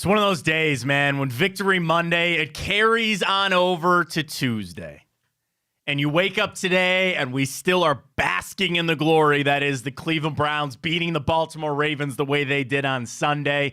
It's one of those days, man, when Victory Monday, it carries on over to Tuesday. And you wake up today, and we still are basking in the glory that is the Cleveland Browns beating the Baltimore Ravens the way they did on Sunday.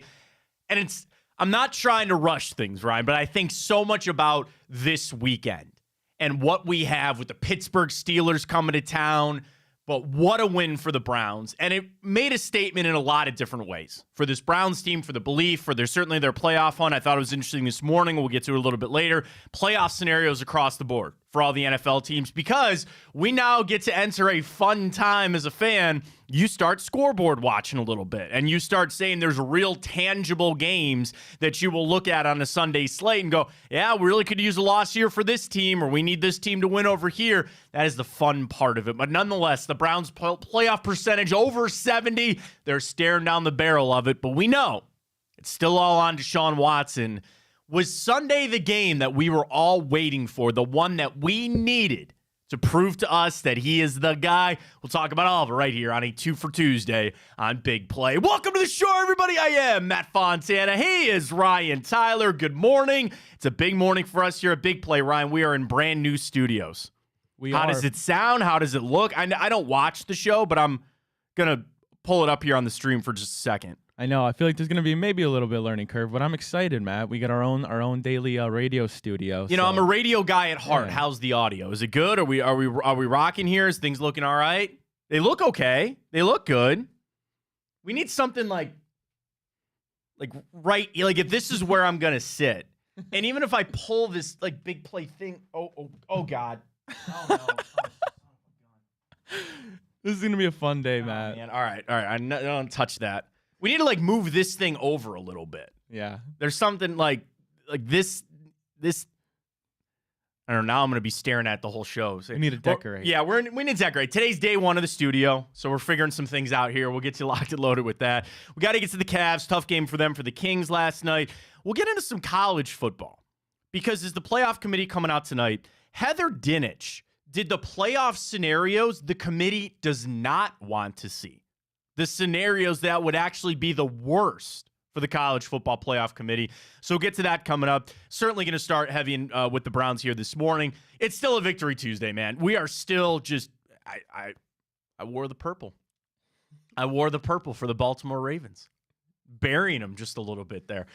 And I'm not trying to rush things, Ryan, but I think so much about this weekend and what we have with the Pittsburgh Steelers coming to town. But what a win for the Browns. And it made a statement in a lot of different ways. For this Browns team, for the belief, for certainly their playoff hunt. I thought it was interesting this morning. We'll get to it a little bit later. Playoff scenarios across the board for all the NFL teams, because we now get to enter a fun time as a fan. You start scoreboard watching a little bit, and you start saying there's real tangible games that you will look at on a Sunday slate and go, yeah, we really could use a loss here for this team, or we need this team to win over here. That is the fun part of it. But nonetheless, the Browns playoff percentage over 70. They're staring down the barrel of it, but we know it's still all on Deshaun Watson. Was Sunday the game that we were all waiting for, the one that we needed to prove to us that he is the guy? We'll talk about all of it right here on a 2 for Tuesday on Big Play. Welcome to the show, everybody. I am Matt Fontana. He is Ryan Tyler. Good morning. It's a big morning for us here at Big Play, Ryan. We are in brand new studios. How does it sound? How does it look? I don't watch the show, but I'm going to pull it up here on the stream for just a second. I know. I feel like there's going to be maybe a little bit of learning curve, but I'm excited, Matt. We got our own daily radio studio. You know, I'm a radio guy at heart. Yeah. How's the audio? Is it good? Are we rocking here? Is things looking all right? They look okay. They look good. We need something like right, like if this is where I'm going to sit. And even if I pull this like Big Play thing, oh God. Oh no. This is going to be a fun day, Matt. Man. All right. I don't touch that. We need to like move this thing over a little bit. Yeah. There's something like this. I don't know. Now I'm going to be staring at the whole show. So, we need to decorate. We need to decorate. Today's day one of the studio, so we're figuring some things out here. We'll get you locked and loaded with that. We got to get to the Cavs. Tough game for them for the Kings last night. We'll get into some college football, because as the playoff committee coming out tonight, Heather Dinich did the playoff scenarios the committee does not want to see. The scenarios that would actually be the worst for the college football playoff committee. So we'll get to that coming up. Certainly going to start heavy with the Browns here this morning. It's still a Victory Tuesday, man. We are still just, I wore the purple. I wore the purple for the Baltimore Ravens, burying them just a little bit there.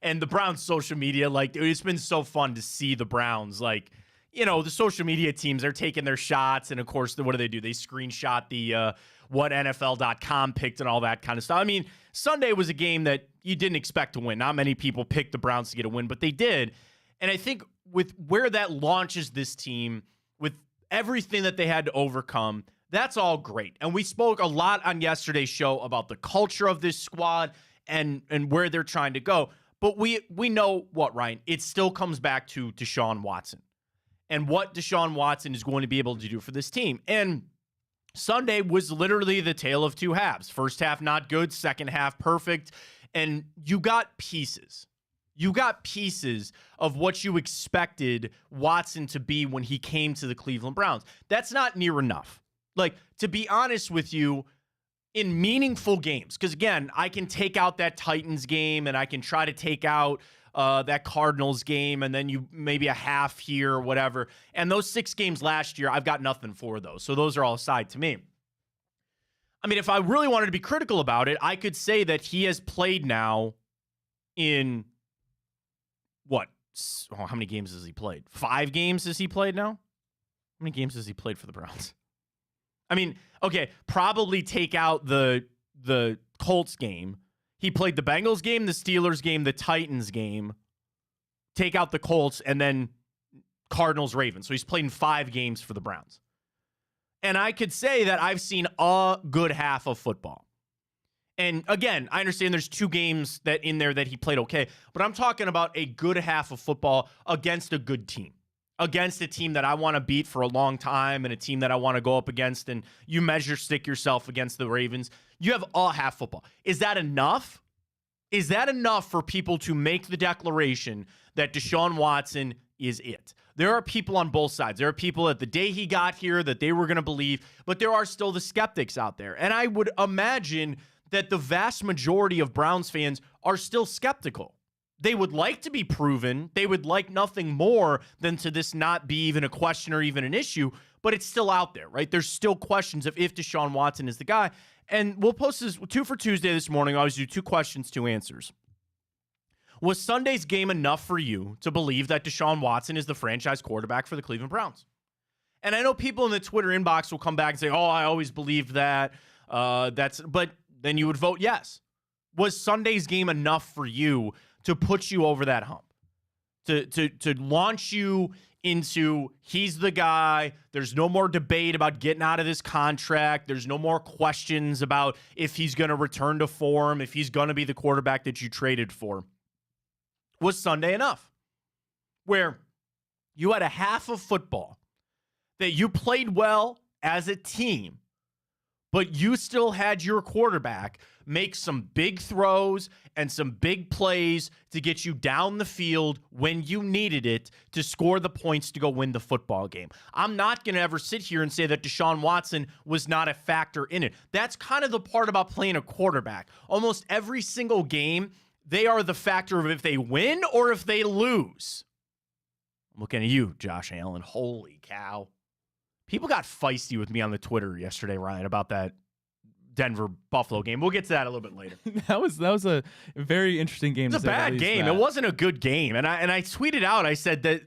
And the Browns social media, like, dude, it's been so fun to see the Browns, like, you know, the social media teams are taking their shots. And of course, what do? They screenshot the, what NFL.com picked and all that kind of stuff. I mean, Sunday was a game that you didn't expect to win. Not many people picked the Browns to get a win, but they did. And I think with where that launches this team, with everything that they had to overcome, that's all great. And we spoke a lot on yesterday's show about the culture of this squad and where they're trying to go. But we know what, Ryan? It still comes back to Deshaun Watson and what Deshaun Watson is going to be able to do for this team. And Sunday was literally the tale of two halves. First half, not good. Second half, perfect. And you got pieces. You got pieces of what you expected Watson to be when he came to the Cleveland Browns. That's not near enough. Like, to be honest with you, in meaningful games, because again, I can take out that Titans game and I can try to take out that Cardinals game, and then you maybe a half here or whatever. And those 6 games last year, I've got nothing for those. So those are all aside to me. I mean, if I really wanted to be critical about it, I could say that he has played now in what? Oh, how many games has he played? 5 games has he played now? How many games has he played for the Browns? I mean, okay, probably take out the Colts game. He played the Bengals game, the Steelers game, the Titans game. Take out the Colts, and then Cardinals, Ravens. So he's played in 5 games for the Browns. And I could say that I've seen a good half of football. And again, I understand there's 2 games that in there that he played okay, but I'm talking about a good half of football against a good team. Against a team that I want to beat for a long time and a team that I want to go up against, and you stick yourself against the Ravens. You have all half football. Is that enough? Is that enough for people to make the declaration that Deshaun Watson is it? There are people on both sides. There are people at the day he got here that they were going to believe, but there are still the skeptics out there. And I would imagine that the vast majority of Browns fans are still skeptical. They would like to be proven. They would like nothing more than to this not be even a question or even an issue, but it's still out there, right? There's still questions of if Deshaun Watson is the guy. And we'll post this 2 for Tuesday this morning. I always do 2 questions, 2 answers. Was Sunday's game enough for you to believe that Deshaun Watson is the franchise quarterback for the Cleveland Browns? And I know people in the Twitter inbox will come back and say, oh, I always believed that. But then you would vote yes. Was Sunday's game enough for you to put you over that hump? To launch you into he's the guy. There's no more debate about getting out of this contract. There's no more questions about if he's going to return to form, if he's going to be the quarterback that you traded for. Was Sunday enough? Where you had a half of football that you played well as a team, but you still had your quarterback make some big throws and some big plays to get you down the field when you needed it to score the points to go win the football game. I'm not going to ever sit here and say that Deshaun Watson was not a factor in it. That's kind of the part about playing a quarterback. Almost every single game, they are the factor of if they win or if they lose. I'm looking at you, Josh Allen. Holy cow. People got feisty with me on the Twitter yesterday, Ryan, about that Denver-Buffalo game. We'll get to that a little bit later. That was a very interesting game. It was a bad game. It wasn't a good game. And I tweeted out, I said that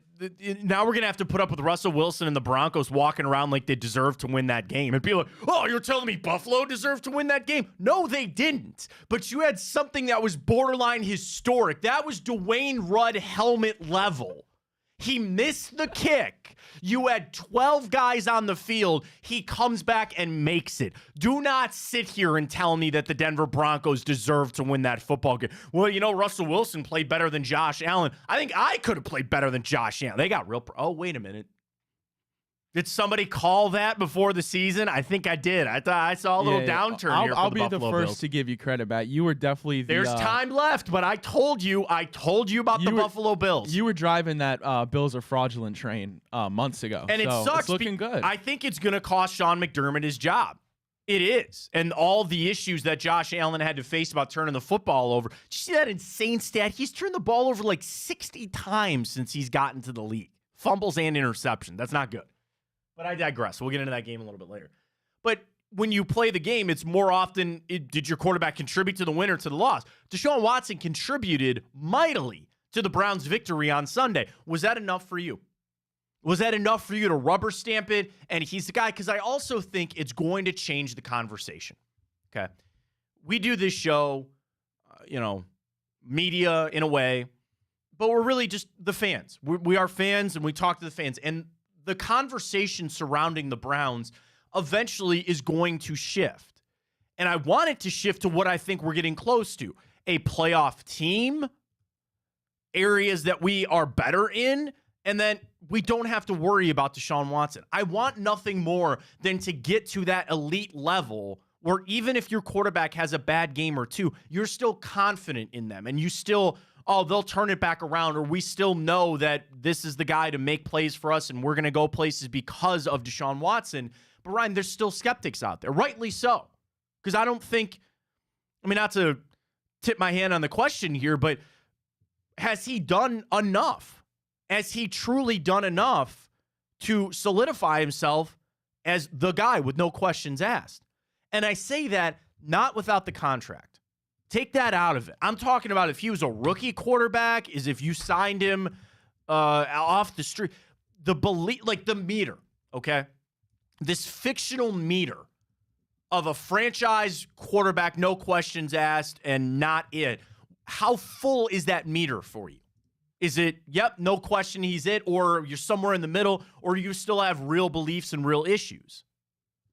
now we're going to have to put up with Russell Wilson and the Broncos walking around like they deserve to win that game. And people are like, oh, you're telling me Buffalo deserved to win that game? No, they didn't. But you had something that was borderline historic. That was Dwayne Rudd helmet level. He missed the kick. You had 12 guys on the field. He comes back and makes it. Do not sit here and tell me that the Denver Broncos deserve to win that football game. Well, you know, Russell Wilson played better than Josh Allen. I think I could have played better than Josh Allen. They got real. Oh, wait a minute. Did somebody call that before the season? I think I did. I thought I saw a little downturn here for I'll the be Buffalo the first Bills. to give you credit, Matt. You were definitely the... There's time left, but I told you about the Buffalo Bills. You were driving that Bills are fraudulent train months ago. And it sucks. It's looking good. I think it's going to cost Sean McDermott his job. It is. And all the issues that Josh Allen had to face about turning the football over. Did you see that insane stat? He's turned the ball over like 60 times since he's gotten to the league. Fumbles and interception. That's not good. But I digress. We'll get into that game a little bit later. But when you play the game, it's more often, did your quarterback contribute to the win or to the loss? Deshaun Watson contributed mightily to the Browns' victory on Sunday. Was that enough for you? Was that enough for you to rubber stamp it? And he's the guy, because I also think it's going to change the conversation. Okay. We do this show, media in a way, but we're really just the fans. We are fans, and we talk to the fans. And the conversation surrounding the Browns eventually is going to shift. And I want it to shift to what I think we're getting close to. A playoff team, areas that we are better in, and then we don't have to worry about Deshaun Watson. I want nothing more than to get to that elite level where even if your quarterback has a bad game or two, you're still confident in them, and you still... oh, they'll turn it back around, or we still know that this is the guy to make plays for us and we're going to go places because of Deshaun Watson. But, Ryan, there's still skeptics out there, rightly so. Because I don't think, not to tip my hand on the question here, but has he done enough? Has he truly done enough to solidify himself as the guy with no questions asked? And I say that not without the contract. Take that out of it. I'm talking about if he was a rookie quarterback, is if you signed him off the street. The belief, like the meter, okay? This fictional meter of a franchise quarterback, no questions asked, and not it. How full is that meter for you? Is it, yep, no question he's it, or you're somewhere in the middle, or you still have real beliefs and real issues?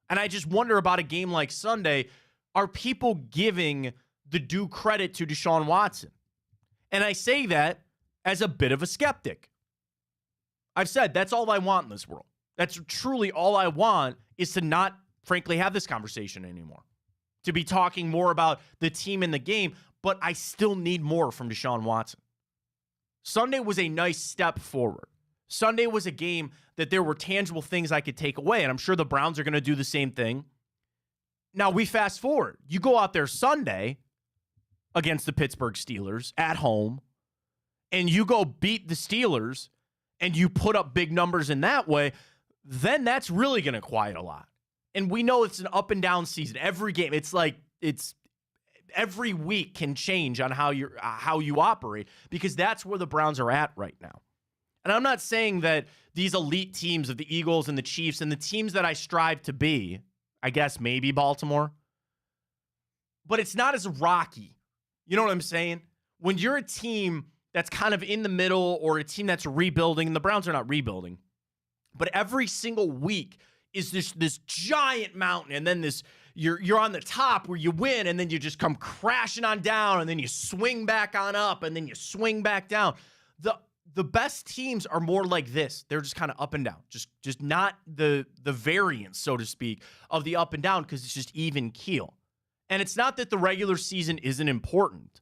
And I just wonder about a game like Sunday, are people giving the due credit to Deshaun Watson? And I say that as a bit of a skeptic. I've said that's all I want in this world. That's truly all I want, is to not, frankly, have this conversation anymore. To be talking more about the team and the game, but I still need more from Deshaun Watson. Sunday was a nice step forward. Sunday was a game that there were tangible things I could take away, and I'm sure the Browns are going to do the same thing. Now, we fast forward. You go out there Sunday against the Pittsburgh Steelers at home. and you go beat the Steelers and you put up big numbers in that way, then that's really going to quiet a lot. And we know it's an up and down season. Every game, it's every week can change on how you operate, because that's where the Browns are at right now. And I'm not saying that these elite teams of the Eagles and the Chiefs and the teams that I strive to be, I guess maybe Baltimore, but it's not as rocky. You know what I'm saying? When you're a team that's kind of in the middle, or a team that's rebuilding, and the Browns are not rebuilding, but every single week is this giant mountain, and then you're on the top where you win, and then you just come crashing on down, and then you swing back on up, and then you swing back down. The best teams are more like this. They're just kind of up and down, just not the variance, so to speak, of the up and down, because it's just even keel. And it's not that the regular season isn't important,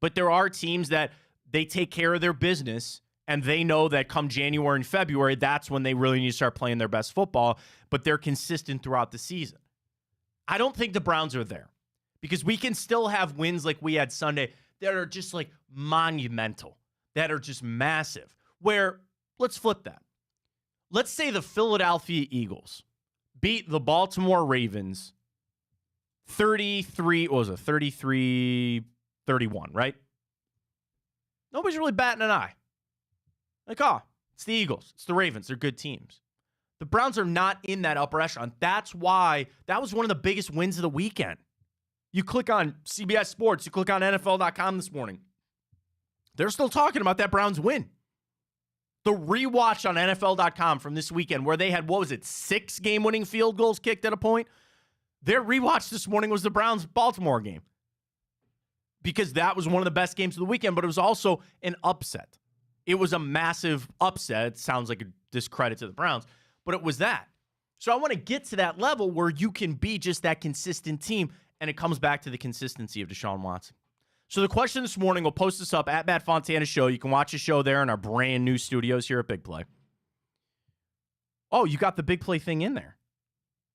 but there are teams that they take care of their business, and they know that come January and February, that's when they really need to start playing their best football, but they're consistent throughout the season. I don't think the Browns are there, because we can still have wins like we had Sunday that are just like monumental, that are just massive, where let's flip that. Let's say the Philadelphia Eagles beat the Baltimore Ravens 33-31, right? Nobody's really batting an eye. Like, oh, it's the Eagles. It's the Ravens. They're good teams. The Browns are not in that upper echelon. That's why that was one of the biggest wins of the weekend. You click on CBS Sports, you click on NFL.com this morning. They're still talking about that Browns win. The rewatch on NFL.com from this weekend, where they had, 6 game-winning field goals kicked at a point? Their rewatch this morning was the Browns-Baltimore game, because that was one of the best games of the weekend, but it was also an upset. It was a massive upset. It sounds like a discredit to the Browns, but it was that. So I want to get to that level where you can be just that consistent team, and it comes back to the consistency of Deshaun Watson. So the question this morning, we'll post this up at Matt Fontana Show. You can watch the show there in our brand new studios here at Big Play. Oh, you got the Big Play thing in there.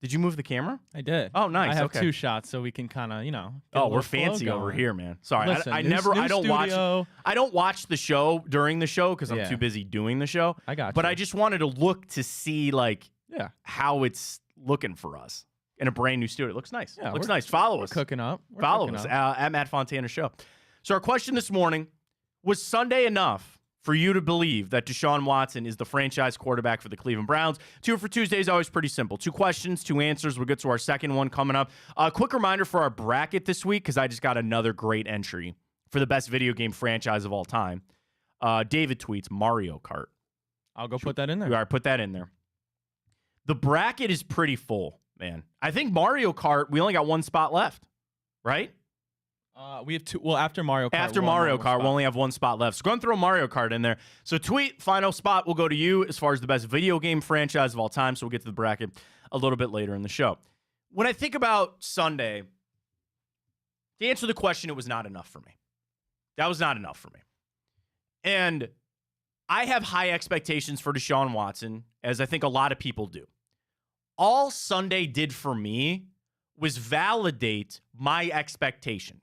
Did you move the camera? I did. Oh, nice. I have okay. 2 shots, so we can kind of, Oh, we're fancy over here, man. Sorry, Listen, I don't studio. watch the show during the show because I'm too busy doing the show. I got you. But I just wanted to look to see how it's looking for us in a brand new studio. It looks nice. Yeah, looks nice. Follow us. Cooking up. Follow us at Matt Fontana Show. So our question this morning, was Sunday enough for you to believe that Deshaun Watson is the franchise quarterback for the Cleveland Browns? 2 for Tuesday is always pretty simple. 2 questions, 2 answers. We'll get to our second one coming up. A quick reminder for our bracket this week, because I just got another great entry for the best video game franchise of all time. David tweets Mario Kart. I'll go put that in there. All right, put that in there. The bracket is pretty full, man. I think Mario Kart, we only got 1 spot left, right? We have 2. Well, after Mario Kart. After Mario Kart, we'll only have 1 spot left. So go and throw Mario Kart in there. So tweet, final spot will go to you as far as the best video game franchise of all time. So we'll get to the bracket a little bit later in the show. When I think about Sunday, to answer the question, it was not enough for me. That was not enough for me. And I have high expectations for Deshaun Watson, as I think a lot of people do. All Sunday did for me was validate my expectations.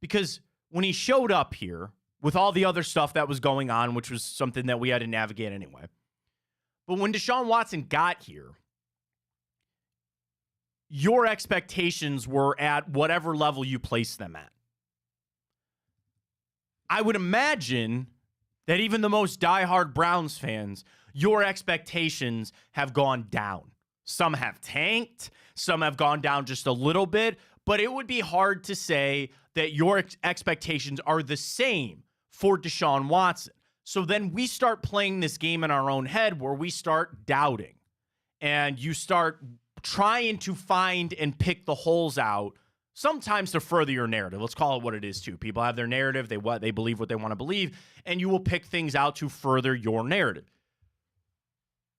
Because when he showed up here with all the other stuff that was going on, which was something that we had to navigate anyway, but when Deshaun Watson got here, your expectations were at whatever level you placed them at. I would imagine that even the most diehard Browns fans, your expectations have gone down. Some have tanked, some have gone down just a little bit, but it would be hard to say that your expectations are the same for Deshaun Watson. So then we start playing this game in our own head where we start doubting, and you start trying to find and pick the holes out, sometimes to further your narrative. Let's call it what it is too. People have their narrative, they believe what they want to believe, and you will pick things out to further your narrative.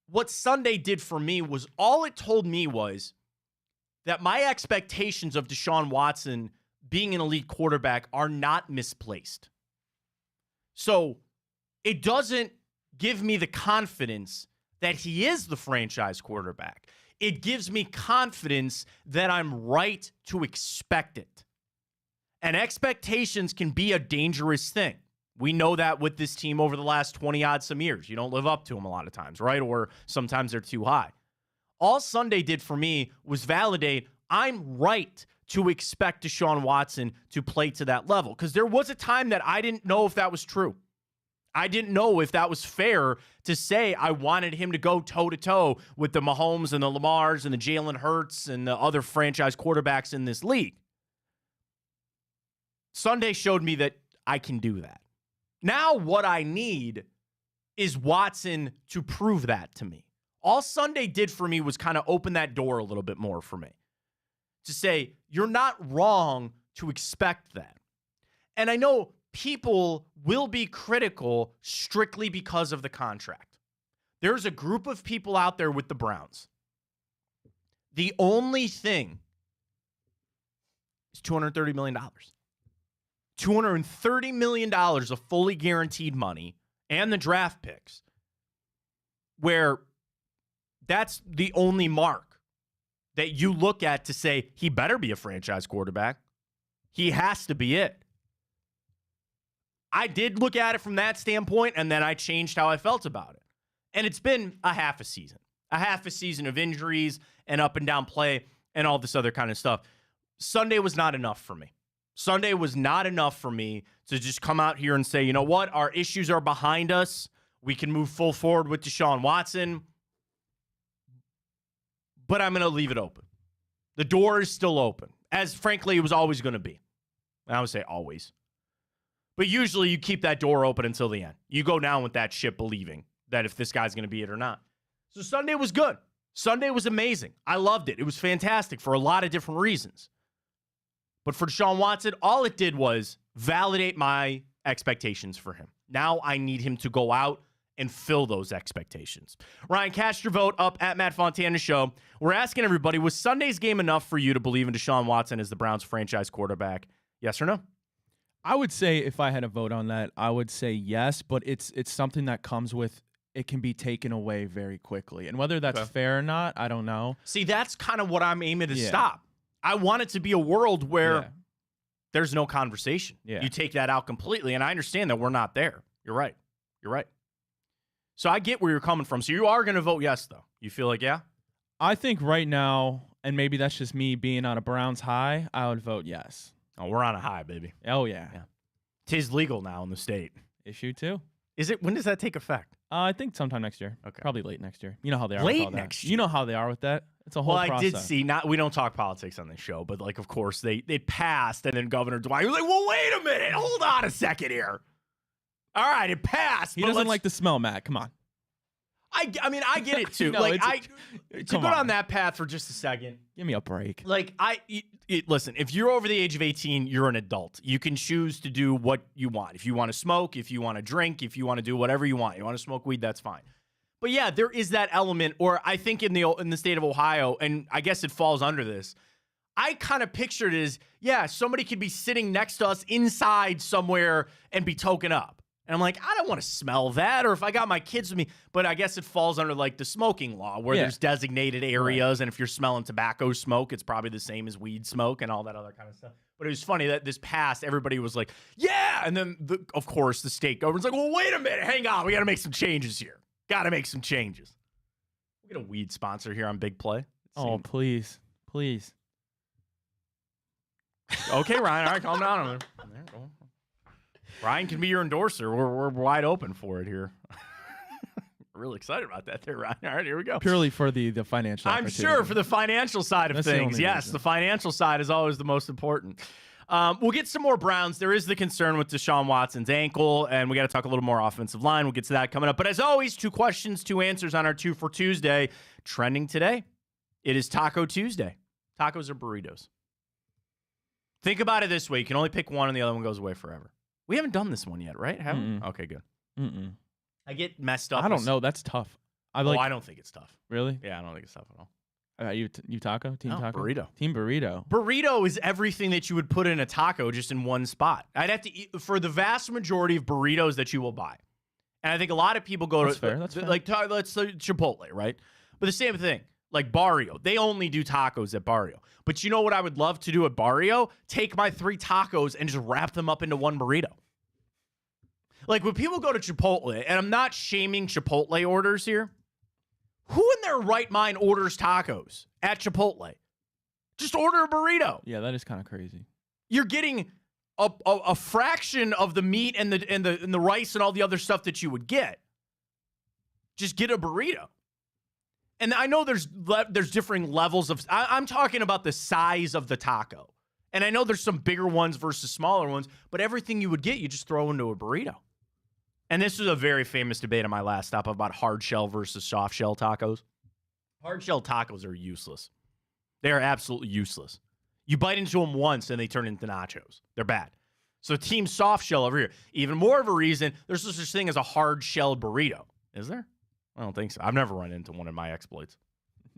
What Sunday did for me was, all it told me was that my expectations of Deshaun Watson being an elite quarterback are not misplaced. So it doesn't give me the confidence that he is the franchise quarterback. It gives me confidence that I'm right to expect it. And expectations can be a dangerous thing. We know that with this team over the last 20-odd some years. You don't live up to them a lot of times, right? Or sometimes they're too high. All Sunday did for me was validate I'm right to expect Deshaun Watson to play to that level. Because there was a time that I didn't know if that was true. I didn't know if that was fair to say I wanted him to go toe-to-toe with the Mahomes and the Lamars and the Jalen Hurts and the other franchise quarterbacks in this league. Sunday showed me that I can do that. Now what I need is Watson to prove that to me. All Sunday did for me was kind of open that door a little bit more for me. To say, you're not wrong to expect that. And I know people will be critical strictly because of the contract. There's a group of people out there with the Browns. The only thing is $230 million. $230 million of fully guaranteed money and the draft picks, where that's the only mark that you look at to say he better be a franchise quarterback. He has to be it. I did look at it from that standpoint, and then I changed how I felt about it. And it's been a half a season of injuries and up and down play and all this other kind of stuff. Sunday was not enough for me. Sunday was not enough for me to just come out here and say, you know what, our issues are behind us. We can move full forward with Deshaun Watson. But I'm going to leave it open. The door is still open, as frankly it was always going to be. And I would say always. But usually you keep that door open until the end. You go down with that ship believing that if this guy's going to be it or not. So Sunday was good. Sunday was amazing. I loved it. It was fantastic for a lot of different reasons. But for Deshaun Watson, all it did was validate my expectations for him. Now I need him to go out and fill those expectations. Ryan, cast your vote up at Matt Fontana Show. We're asking everybody, was Sunday's game enough for you to believe in Deshaun Watson as the Browns franchise quarterback? Yes or no? I would say if I had a vote on that, I would say yes, but it's something that comes with it can be taken away very quickly. And whether that's fair or not, I don't know. See, that's kind of what I'm aiming to stop. I want it to be a world where there's no conversation. You take that out completely, and I understand that we're not there. You're right. So I get where you're coming from. So you are going to vote yes, though. You feel like, yeah? I think right now, and maybe that's just me being on a Browns high, I would vote yes. Oh, we're on a high, baby. Oh, yeah. Tis legal now in the state. Issue 2. Is it? When does that take effect? I think sometime next year. Okay. Probably late next year. You know how they are late with all next that. year. You know how they are with that. It's a whole process. I did see, we don't talk politics on this show, but like, of course, they passed, and then Governor Dwight was like, well, wait a minute. Hold on a second here. All right, it passed. He doesn't like the smell, Matt. Come on. I mean, I get it too. No, like, to go down that path for just a second. Give me a break. Like, listen, if you're over the age of 18, you're an adult. You can choose to do what you want. If you want to smoke, if you want to drink, if you want to do whatever you want. You want to smoke weed, that's fine. But yeah, there is that element, or I think in the state of Ohio, and I guess it falls under this, I kind of pictured it as, somebody could be sitting next to us inside somewhere and be token up. And I'm like, I don't want to smell that. Or if I got my kids with me, but I guess it falls under like the smoking law where there's designated areas. Right. And if you're smelling tobacco smoke, it's probably the same as weed smoke and all that other kind of stuff. But it was funny that this passed, everybody was like, yeah. And then, of course, the state government's like, well, wait a minute. Hang on. We got to make some changes here. Got to make some changes. We get a weed sponsor here on Big Play. Oh, please. Please. Okay, Ryan. All right, calm down. There, go. Ryan can be your endorser. We're wide open for it here. Really excited about that there, Ryan. All right, here we go. Purely for the financial I'm sure for the financial side of things. Yes, reason. The financial side is always the most important. We'll get some more Browns. There is the concern with Deshaun Watson's ankle, and we got to talk a little more offensive line. We'll get to that coming up. But as always, 2 questions, 2 answers on our 2 for Tuesday. Trending today, it is Taco Tuesday. Tacos or burritos? Think about it this way. You can only pick one, and the other one goes away forever. We haven't done this one yet, right? Haven't we? Okay, good. I get messed up. I don't know. That's tough. I don't think it's tough. Really? Yeah, I don't think it's tough at all. You taco? Team taco? Burrito. Team burrito. Burrito is everything that you would put in a taco just in one spot. I'd have to eat for the vast majority of burritos that you will buy. And I think a lot of people go That's fair. like let's say Chipotle, right? But the same thing. Like Barrio. They only do tacos at Barrio. But you know what I would love to do at Barrio? Take my 3 tacos and just wrap them up into one burrito. Like when people go to Chipotle, and I'm not shaming Chipotle orders here, who in their right mind orders tacos at Chipotle? Just order a burrito. Yeah, that is kind of crazy. You're getting a fraction of the meat and the rice and all the other stuff that you would get. Just get a burrito. And I know there's differing levels of. I'm talking about the size of the taco. And I know there's some bigger ones versus smaller ones, but everything you would get, you just throw into a burrito. And this was a very famous debate on my last stop about hard shell versus soft shell tacos. Hard shell tacos are useless. They are absolutely useless. You bite into them once and they turn into nachos. They're bad. So team soft shell over here. Even more of a reason, there's no such thing as a hard shell burrito. Is there? I don't think so. I've never run into one in my exploits.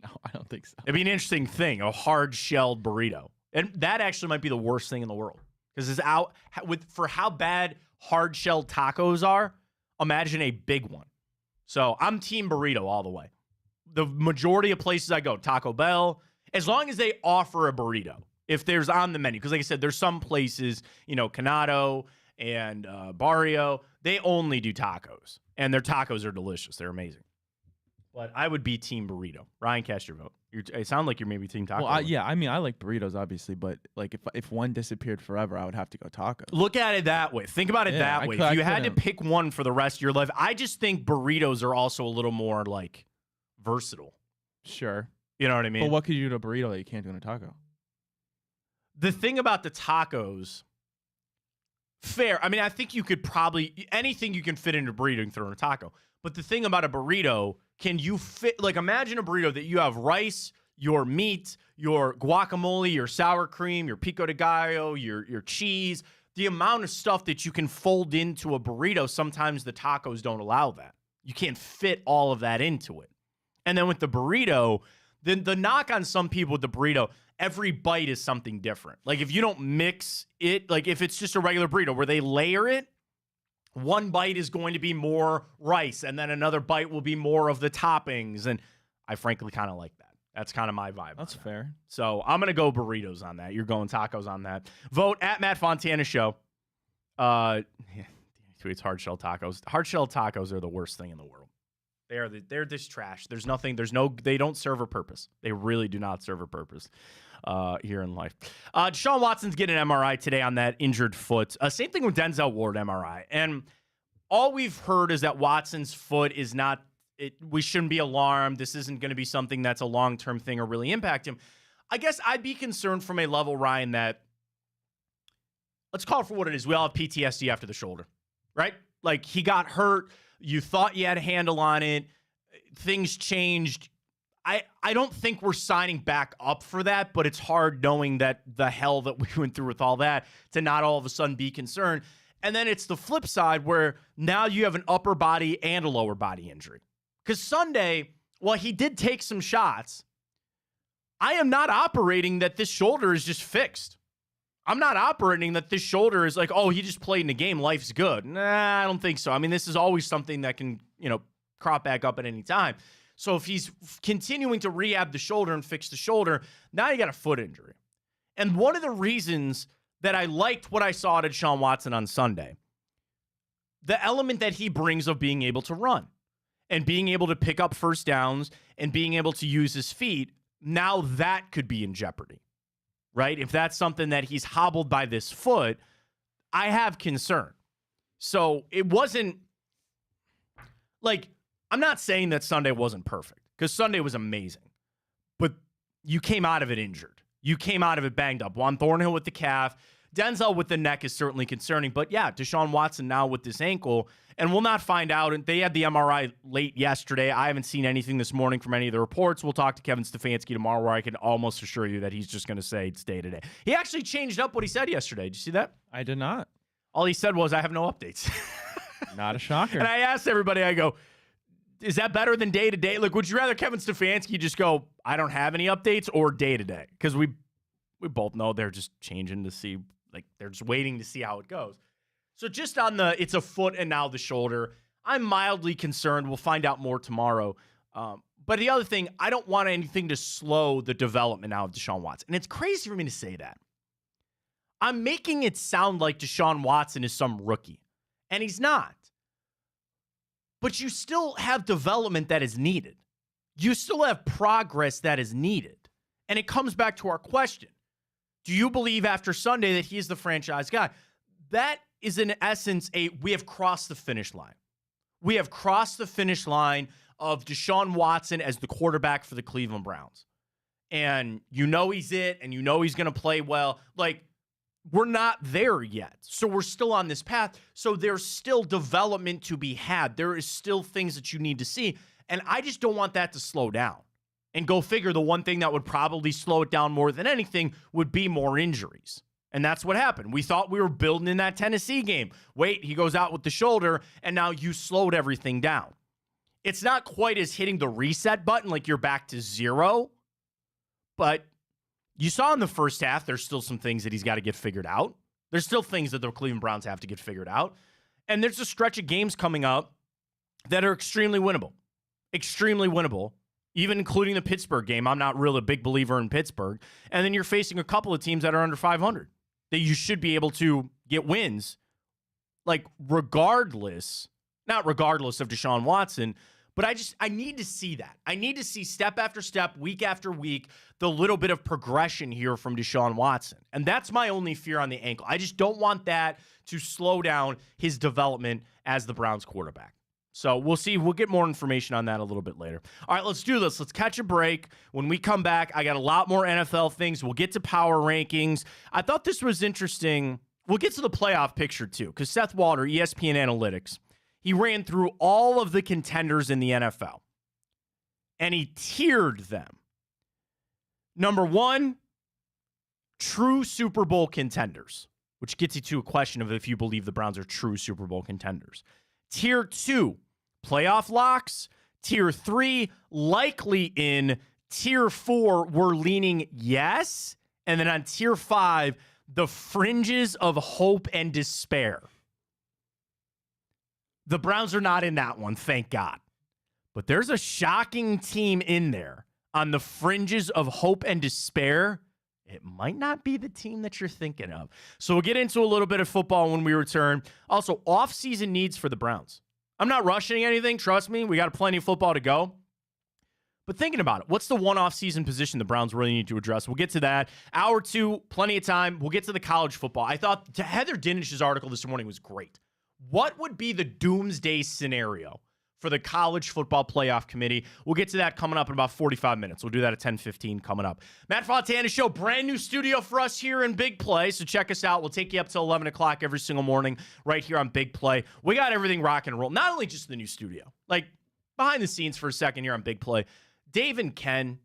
No, I don't think so. It'd be an interesting thing, a hard shelled burrito. And that actually might be the worst thing in the world. Because for how bad hard shelled tacos are, imagine a big one. So I'm team burrito all the way. The majority of places I go, Taco Bell, as long as they offer a burrito, if there's on the menu. Because like I said, there's some places, Canado and Barrio, they only do tacos. And their tacos are delicious. They're amazing. But I would be team burrito. Ryan, cast your vote. It sounds like you're maybe team taco. Well, I like burritos, obviously, but like if one disappeared forever, I would have to go taco. Look at it that way. Think about it that way. If you had to pick one for the rest of your life, I just think burritos are also a little more like versatile. Sure. You know what I mean? But what could you do to a burrito that you can't do in a taco? The thing about the tacos, fair. I mean, I think you could probably, anything you can fit into a burrito, you can throw in a taco. But the thing about a burrito, can you fit, like imagine a burrito that you have rice, your meat, your guacamole, your sour cream, your pico de gallo, your cheese, the amount of stuff that you can fold into a burrito, sometimes the tacos don't allow that. You can't fit all of that into it. And then with the burrito, then the knock on some people with the burrito, every bite is something different. Like if you don't mix it, like if it's just a regular burrito where they layer it, one bite is going to be more rice, and then another bite will be more of the toppings. And I frankly kind of like that. That's kind of my vibe. That's fair. So I'm going to go burritos on that. You're going tacos on that. Vote at Matt Fontana Show. Tweets hard shell tacos. Hard shell tacos are the worst thing in the world. They're this trash. They don't serve a purpose. They really do not serve a purpose here in life. Deshaun Watson's getting an MRI today on that injured foot. Same thing with Denzel Ward MRI. And all we've heard is that Watson's foot is not, we shouldn't be alarmed. This isn't going to be something that's a long-term thing or really impact him. I guess I'd be concerned from a level, Ryan, that let's call it for what it is. We all have PTSD after the shoulder, right? Like he got hurt. You thought you had a handle on it. Things changed. I don't think we're signing back up for that, but it's hard knowing that the hell that we went through with all that to not all of a sudden be concerned. And then it's the flip side where now you have an upper body and a lower body injury. Because Sunday, while he did take some shots, I am not operating that this shoulder is just fixed. I'm not operating that this shoulder is like, oh, he just played in the game. Life's good. Nah, I don't think so. I mean, this is always something that can, crop back up at any time. So if he's continuing to rehab the shoulder and fix the shoulder, now you got a foot injury. And one of the reasons that I liked what I saw at Deshaun Watson on Sunday, the element that he brings of being able to run and being able to pick up first downs and being able to use his feet, now that could be in jeopardy. Right? If that's something that he's hobbled by this foot, I have concern. So it wasn't like, I'm not saying that Sunday wasn't perfect because Sunday was amazing, but you came out of it injured. You came out of it banged up. Juan Thornhill with the calf. Denzel with the neck is certainly concerning, but yeah, Deshaun Watson now with this ankle, and we'll not find out. And they had the MRI late yesterday. I haven't seen anything this morning from any of the reports. We'll talk to Kevin Stefanski tomorrow, where I can almost assure you that he's just going to say it's day to day. He actually changed up what he said yesterday. Did you see that? I did not. All he said was, I have no updates. Not a shocker. And I asked everybody, I go, is that better than day to day? Like, would you rather Kevin Stefanski just go, I don't have any updates, or day to day? Because we both know they're just changing to see, like, they're just waiting to see how it goes. So just on it's a foot and now the shoulder, I'm mildly concerned. We'll find out more tomorrow. But the other thing, I don't want anything to slow the development now of Deshaun Watson. And it's crazy for me to say that. I'm making it sound like Deshaun Watson is some rookie. And he's not. But you still have development that is needed. You still have progress that is needed. And it comes back to our question. Do you believe after Sunday that he is the franchise guy? That is in essence we have crossed the finish line. We have crossed the finish line of Deshaun Watson as the quarterback for the Cleveland Browns. And you know he's it, and you know he's going to play well. Like, we're not there yet. So we're still on this path. So there's still development to be had. There is still things that you need to see. And I just don't want that to slow down. And go figure, the one thing that would probably slow it down more than anything would be more injuries. And that's what happened. We thought we were building in that Tennessee game. Wait, he goes out with the shoulder, and now you slowed everything down. It's not quite as hitting the reset button like you're back to zero, but you saw in the first half, there's still some things that he's got to get figured out. There's still things that the Cleveland Browns have to get figured out. And there's a stretch of games coming up that are extremely winnable. Extremely winnable, even including the Pittsburgh game. I'm not really a big believer in Pittsburgh. And then you're facing a couple of teams that are under 500 that you should be able to get wins, like not regardless of Deshaun Watson. But I need to see that. I need to see step after step, week after week, the little bit of progression here from Deshaun Watson. And that's my only fear on the ankle. I just don't want that to slow down his development as the Browns quarterback. So we'll see. We'll get more information on that a little bit later. All right, let's do this. Let's catch a break. When we come back, I got a lot more NFL things. We'll get to power rankings. I thought this was interesting. We'll get to the playoff picture, too, because Seth Walter, ESPN Analytics, he ran through all of the contenders in the NFL, and he tiered them. Number one, true Super Bowl contenders, which gets you to a question of if you believe the Browns are true Super Bowl contenders. Tier 2, playoff locks. Tier 3, likely in. Tier 4, we're leaning yes. And then on Tier 5, the fringes of hope and despair. The Browns are not in that one, thank God. But there's a shocking team in there on the fringes of hope and despair. It might not be the team that you're thinking of. So we'll get into a little bit of football when we return. Also, off-season needs for the Browns. I'm not rushing anything. Trust me, we got plenty of football to go. But thinking about it, what's the one off-season position the Browns really need to address? We'll get to that. Hour 2, plenty of time. We'll get to the college football. I thought Heather Dinish's article this morning was great. What would be the doomsday scenario for the college football playoff committee? We'll get to that coming up in about 45 minutes. We'll do that at 10:15 coming up. Matt Fontana Show, brand new studio for us here in Big Play. So check us out. We'll take you up till 11 o'clock every single morning right here on Big Play. We got everything rock and roll. Not only just the new studio, like behind the scenes for a second here on Big Play. Dave and Ken,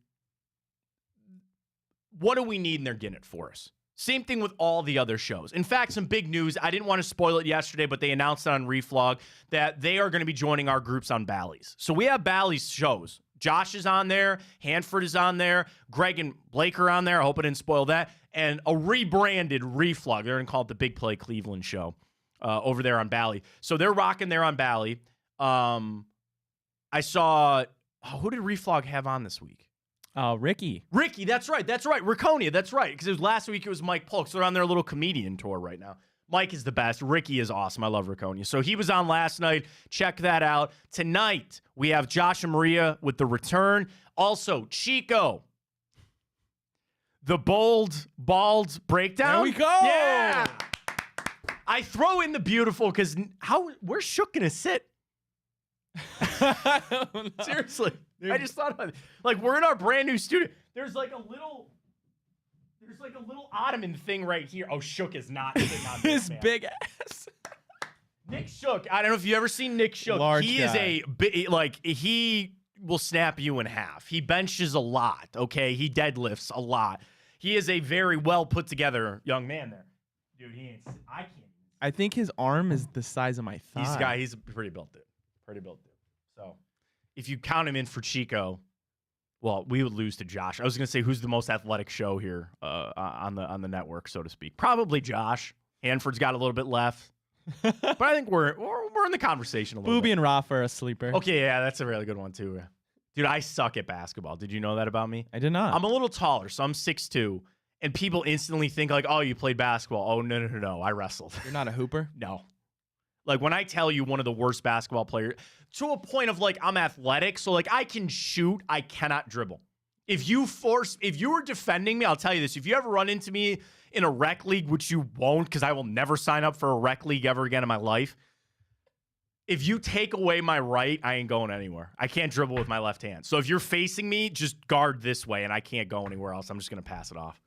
what do we need and they're getting it for us? Same thing with all the other shows. In fact, some big news. I didn't want to spoil it yesterday, but they announced it on Reflog that they are going to be joining our groups on Bally's. So we have Bally's shows. Josh is on there. Hanford is on there. Greg and Blake are on there. I hope I didn't spoil that. And a rebranded Reflog. They're going to call it the Big Play Cleveland Show over there on Bally. So they're rocking there on Bally. I saw, who did Reflog have on this week? Ricky, that's right. Ricconia, that's right. Because it was last week, it was Mike Polk. So they're on their little comedian tour right now. Mike is the best. Ricky is awesome. I love Ricconia. So he was on last night. Check that out. Tonight, we have Josh and Maria with the return. Also, Chico, the bald breakdown. There we go. Yeah. I throw in the beautiful because where's Shook going to sit? Seriously. I just thought about it. Like, we're in our brand new studio. There's like a little ottoman thing right here. Oh, Shook is not sitting on this, his man. big ass. Nick Shook. I don't know if you ever seen Nick Shook. Large he guy. is he will snap you in half. He benches a lot, okay? He deadlifts a lot. He is a very well put together young man there. Dude, I can't. I think his arm is the size of my thigh. He's pretty built dude. So if you count him in for Chico, well, we would lose to Josh. I was going to say, who's the most athletic show here on the network, so to speak? Probably Josh. Hanford's got a little bit left. But I think we're in the conversation a little Booby bit. and Rafa are a sleeper. Okay, yeah, that's a really good one, too. Dude, I suck at basketball. Did you know that about me? I did not. I'm a little taller, so I'm 6'2", and people instantly think like, oh, you played basketball. Oh, no, I wrestled. You're not a hooper? No. Like, when I tell you one of the worst basketball players, to a point of, like, I'm athletic, so, like, I can shoot, I cannot dribble. If you were defending me, I'll tell you this, if you ever run into me in a rec league, which you won't, because I will never sign up for a rec league ever again in my life, if you take away my right, I ain't going anywhere. I can't dribble with my left hand. So if you're facing me, just guard this way, and I can't go anywhere else. I'm just going to pass it off.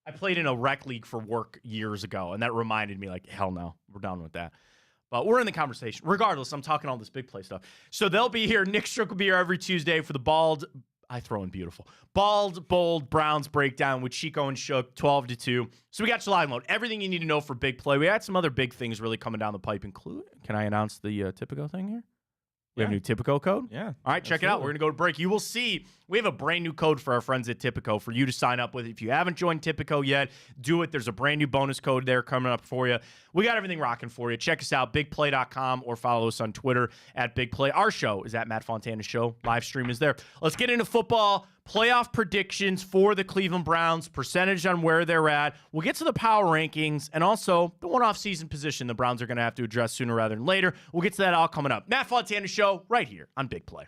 I played in a rec league for work years ago, and that reminded me, like, hell no, we're done with that. But we're in the conversation. Regardless, I'm talking all this big play stuff. So they'll be here. Nick Strick will be here every Tuesday for the Bald, Bold Browns breakdown with Chico and Shook, 12 to 2. So we got July and Load. Everything you need to know for big play. We had some other big things really coming down the pipe, including, can I announce the Tipico thing here? We have a new Tipico code? Yeah. All right, check it out. We're going to go to break. You will see we have a brand new code for our friends at Tipico for you to sign up with. If you haven't joined Tipico yet, do it. There's a brand new bonus code there coming up for you. We got everything rocking for you. Check us out, bigplay.com, or follow us on Twitter at BigPlay. Our show is at Matt Fontana's show. Live stream is there. Let's get into football. Playoff predictions for the Cleveland Browns, percentage on where they're at. We'll get to the power rankings and also the one off-season position the Browns are going to have to address sooner rather than later. We'll get to that all coming up. Matt Fontana's show right here on Big Play.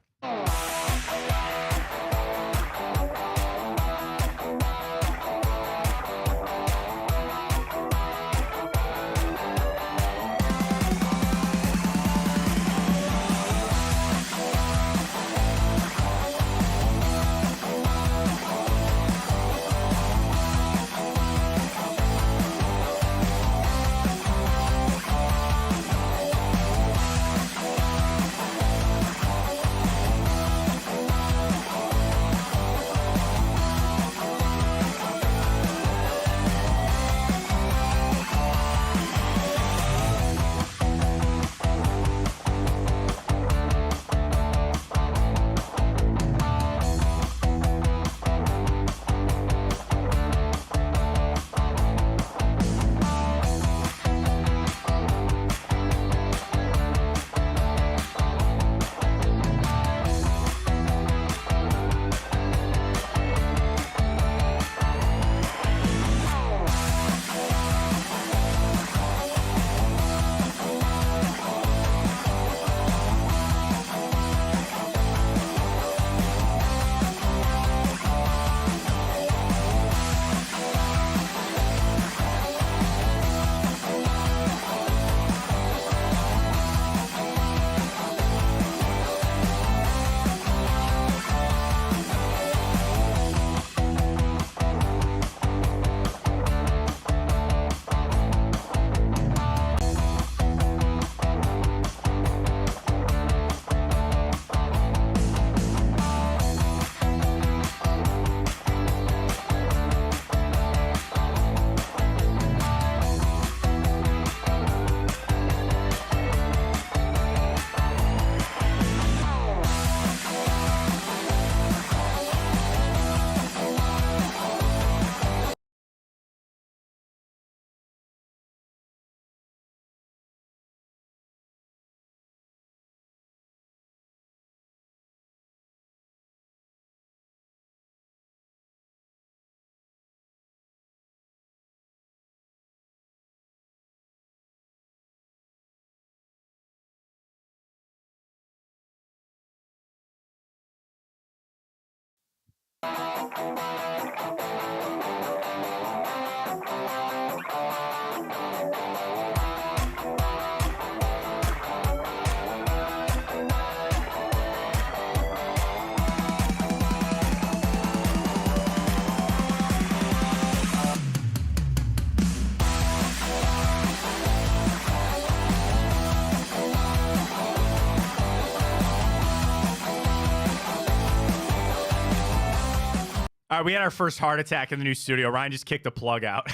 All right, we had our first heart attack in the new studio. Ryan just kicked the plug out.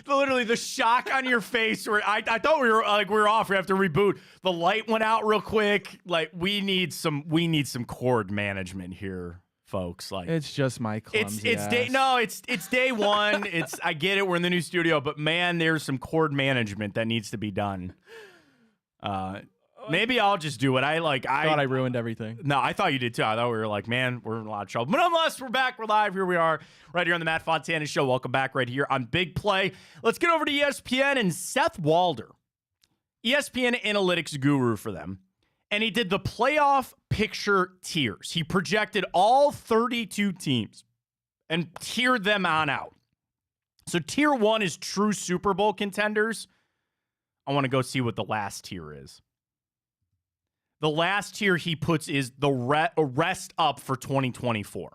Literally, the shock on your face. Where I thought we were off. We have to reboot. The light went out real quick. Like, we need some cord management here, folks. Like, it's just my clumsy it's day day one. I get it. We're in the new studio, but man, there's some cord management that needs to be done. Maybe I'll just do it. I thought I ruined everything. No, I thought you did too. I thought we were like, man, we're in a lot of trouble. But nonetheless, we're back. We're live. Here we are right here on the Matt Fontana Show. Welcome back right here on Big Play. Let's get over to ESPN and Seth Walder. ESPN analytics guru for them. And he did the playoff picture tiers. He projected all 32 teams and tiered them on out. So tier 1 is true Super Bowl contenders. I want to go see what the last tier is. The last tier he puts is the rest up for 2024.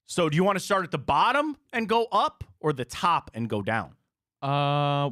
So do you want to start at the bottom and go up, or the top and go down? I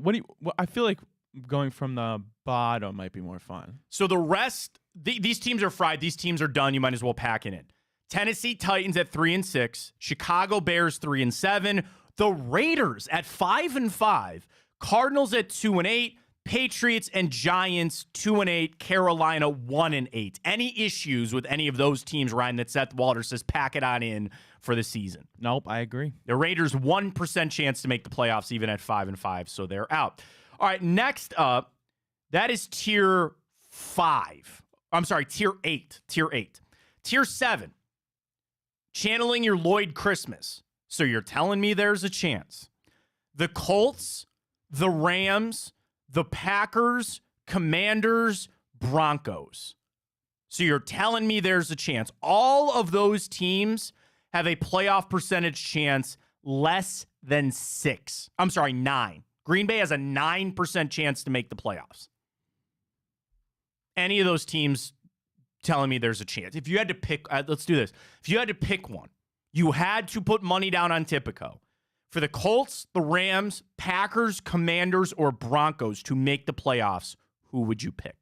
feel like going from the bottom might be more fun. So the rest, these teams are fried. These teams are done. You might as well pack it in. Tennessee Titans at 3-6. Chicago Bears 3-7. The Raiders at 5-5. Cardinals at 2-8. Patriots and Giants 2-8. Carolina 1-8. Any issues with any of those teams, Ryan, that Seth Walter says pack it on in for the season? Nope, I agree. The Raiders 1% chance to make the playoffs even at 5-5, so they're out. All right, next up, that is tier 5. I'm sorry, tier 8. Tier 8. Tier 7. Channeling your Lloyd Christmas. So you're telling me there's a chance. The Colts, the Rams, the Packers, Commanders, Broncos. So you're telling me there's a chance. All of those teams have a playoff percentage chance less than 9. Green Bay has a 9% chance to make the playoffs. Any of those teams telling me there's a chance. If you had to pick, let's do this. If you had to pick one, you had to put money down on Tipico. For the Colts, the Rams, Packers, Commanders, or Broncos to make the playoffs, who would you pick?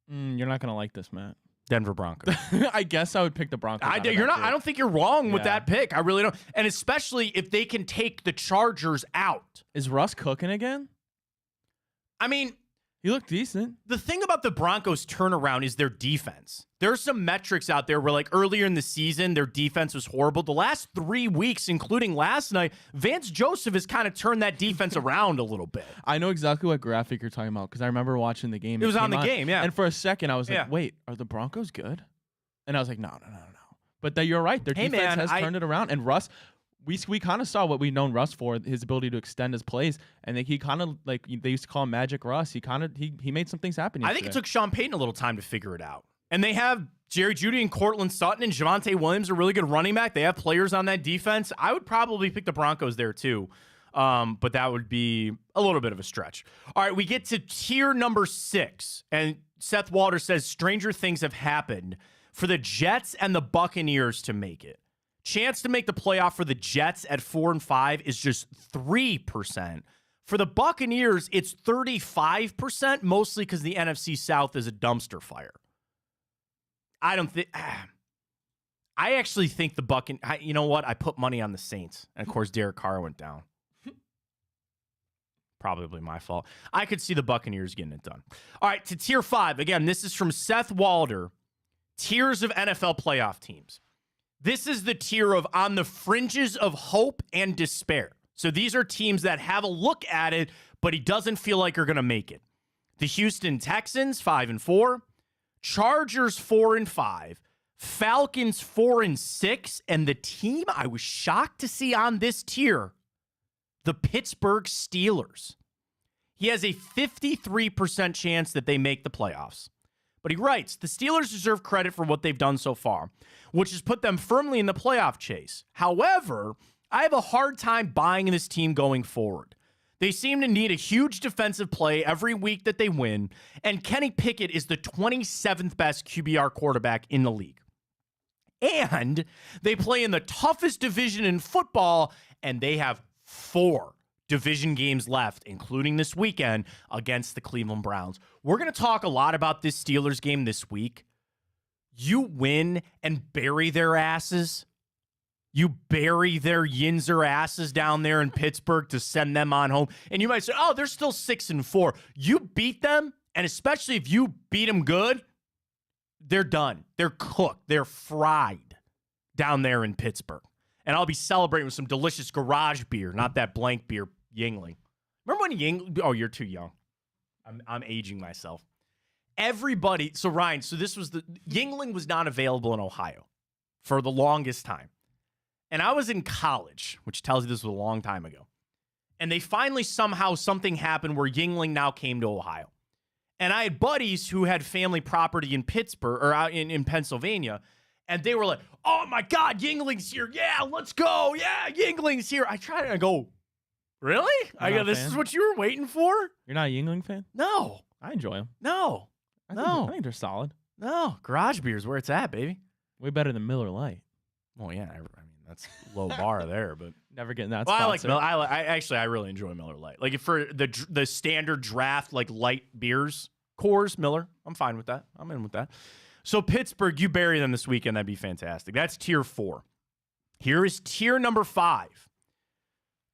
You're not going to like this, Matt. Denver Broncos. I guess I would pick the Broncos. I don't think you're wrong with that pick. I really don't. And especially if they can take the Chargers out. Is Russ cooking again? I mean, he looked decent. The thing about the Broncos turnaround is their defense. There's some metrics out there where, like, earlier in the season, their defense was horrible. The last 3 weeks, including last night, Vance Joseph has kind of turned that defense around a little bit. I know exactly what graphic you're talking about because I remember watching the game. It was on the game, yeah. And for a second, I was like, wait, are the Broncos good? And I was like, no. But you're right. Their defense has turned it around. And Russ, we kind of saw what we've known Russ for, his ability to extend his plays. And he kind of, like, they used to call him Magic Russ. He made some things happen yesterday. I think it took Sean Payton a little time to figure it out. And they have Jerry Jeudy and Cortland Sutton and Javonte Williams, a really good running back. They have players on that defense. I would probably pick the Broncos there too. But that would be a little bit of a stretch. All right, we get to tier number 6. And Seth Walter says stranger things have happened for the Jets and the Buccaneers to make it. Chance to make the playoff for the Jets at 4-5 is just 3%. For the Buccaneers, it's 35%, mostly because the NFC South is a dumpster fire. I actually think the Buccaneers, you know what? I put money on the Saints. And, of course, Derek Carr went down. Probably my fault. I could see the Buccaneers getting it done. All right, to tier 5. Again, this is from Seth Walder. Tiers of NFL playoff teams. This is the tier of on the fringes of hope and despair. So these are teams that have a look at it, but he doesn't feel like are going to make it. The Houston Texans, 5-4. Chargers, 4-5. Falcons, 4-6. And the team I was shocked to see on this tier, the Pittsburgh Steelers. He has a 53% chance that they make the playoffs. But he writes, the Steelers deserve credit for what they've done so far, which has put them firmly in the playoff chase. However, I have a hard time buying this team going forward. They seem to need a huge defensive play every week that they win, and Kenny Pickett is the 27th best QBR quarterback in the league. And they play in the toughest division in football, and they have 4 division games left, including this weekend against the Cleveland Browns. We're going to talk a lot about this Steelers game this week. You win and bury their asses. You bury their Yinzer asses down there in Pittsburgh to send them on home. And you might say, oh, they're still 6-4. You beat them, and especially if you beat them good, they're done. They're cooked. They're fried down there in Pittsburgh. And I'll be celebrating with some delicious garage beer, not that blank beer, Yingling. Remember when Yingling? Oh, you're too young. I'm aging myself. Everybody. So Ryan. So this was Yingling was not available in Ohio for the longest time, and I was in college, which tells you this was a long time ago. And they finally somehow something happened where Yingling now came to Ohio. And I had buddies who had family property in Pittsburgh or out in Pennsylvania. And they were like, oh my God, Yingling's here. Yeah, let's go. Yeah, Yingling's here. I tried to go, really? I go, this is what you were waiting for? You're not a Yingling fan? No. I enjoy them. No. I think they're solid. No. Garage beer is where it's at, baby. Way better than Miller Lite. Well, yeah. I mean, that's low bar there, but never getting that. Well, I like Miller. I really enjoy Miller Lite. Like if for the standard draft like light beers, Coors, Miller, I'm fine with that. I'm in with that. So Pittsburgh, you bury them this weekend. That'd be fantastic. That's tier 4. Here is tier number 5.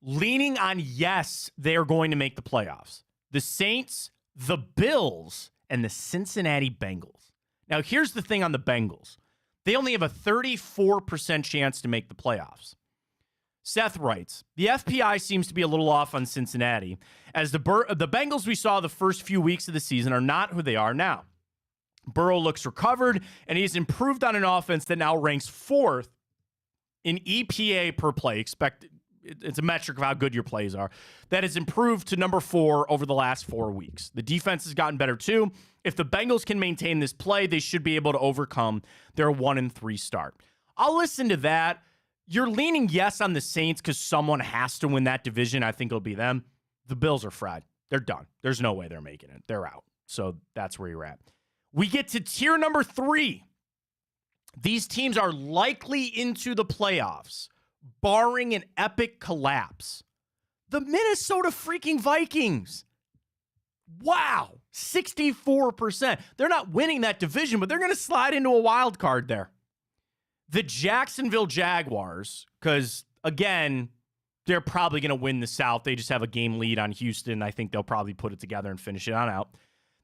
Leaning on yes, they are going to make the playoffs. The Saints, the Bills, and the Cincinnati Bengals. Now, here's the thing on the Bengals. They only have a 34% chance to make the playoffs. Seth writes, the FPI seems to be a little off on Cincinnati, as the Bengals we saw the first few weeks of the season are not who they are now. Burrow looks recovered, and he's improved on an offense that now ranks 4th in EPA per play. It's a metric of how good your plays are. That has improved to number 4 over the last 4 weeks. The defense has gotten better too. If the Bengals can maintain this play, they should be able to overcome their 1-3 start. I'll listen to that. You're leaning yes on the Saints because someone has to win that division. I think it'll be them. The Bills are fried. They're done. There's no way they're making it. They're out. So that's where you're at. We get to tier number 3. These teams are likely into the playoffs, barring an epic collapse. The Minnesota freaking Vikings. Wow, 64%. They're not winning that division, but they're going to slide into a wild card there. The Jacksonville Jaguars, because, again, they're probably going to win the South. They just have a game lead on Houston. I think they'll probably put it together and finish it on out.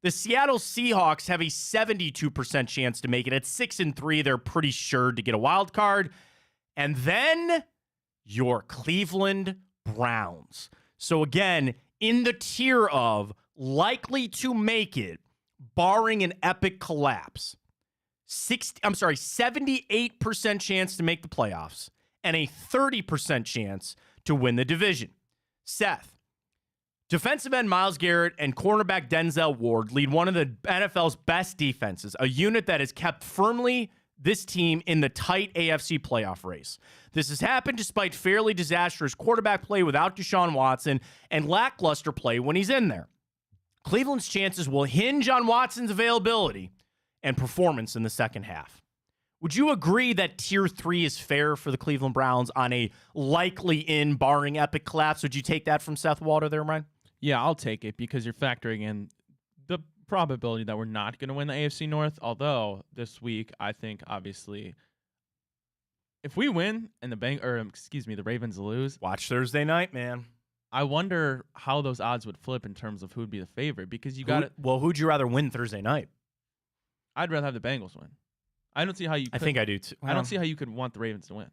The Seattle Seahawks have a 72% chance to make it. At 6-3, they're pretty sure to get a wild card. And then your Cleveland Browns. So again, in the tier of likely to make it, barring an epic collapse, 78% chance to make the playoffs and a 30% chance to win the division. Seth, defensive end Myles Garrett and cornerback Denzel Ward lead one of the NFL's best defenses, a unit that has kept firmly this team in the tight AFC playoff race. This has happened despite fairly disastrous quarterback play without Deshaun Watson and lackluster play when he's in there. Cleveland's chances will hinge on Watson's availability and performance in the second half. Would you agree that tier 3 is fair for the Cleveland Browns on a likely in barring epic collapse? Would you take that from Seth Walder there, Ryan? Yeah, I'll take it because you're factoring in the probability that we're not going to win the AFC North. Although this week, I think obviously, if we win and the Ravens lose, watch Thursday night, man. I wonder how those odds would flip in terms of who would be the favorite because you got it. Well, who'd you rather win Thursday night? I'd rather have the Bengals win. I don't see how you. I think I do too. I don't see how you could want the Ravens to win.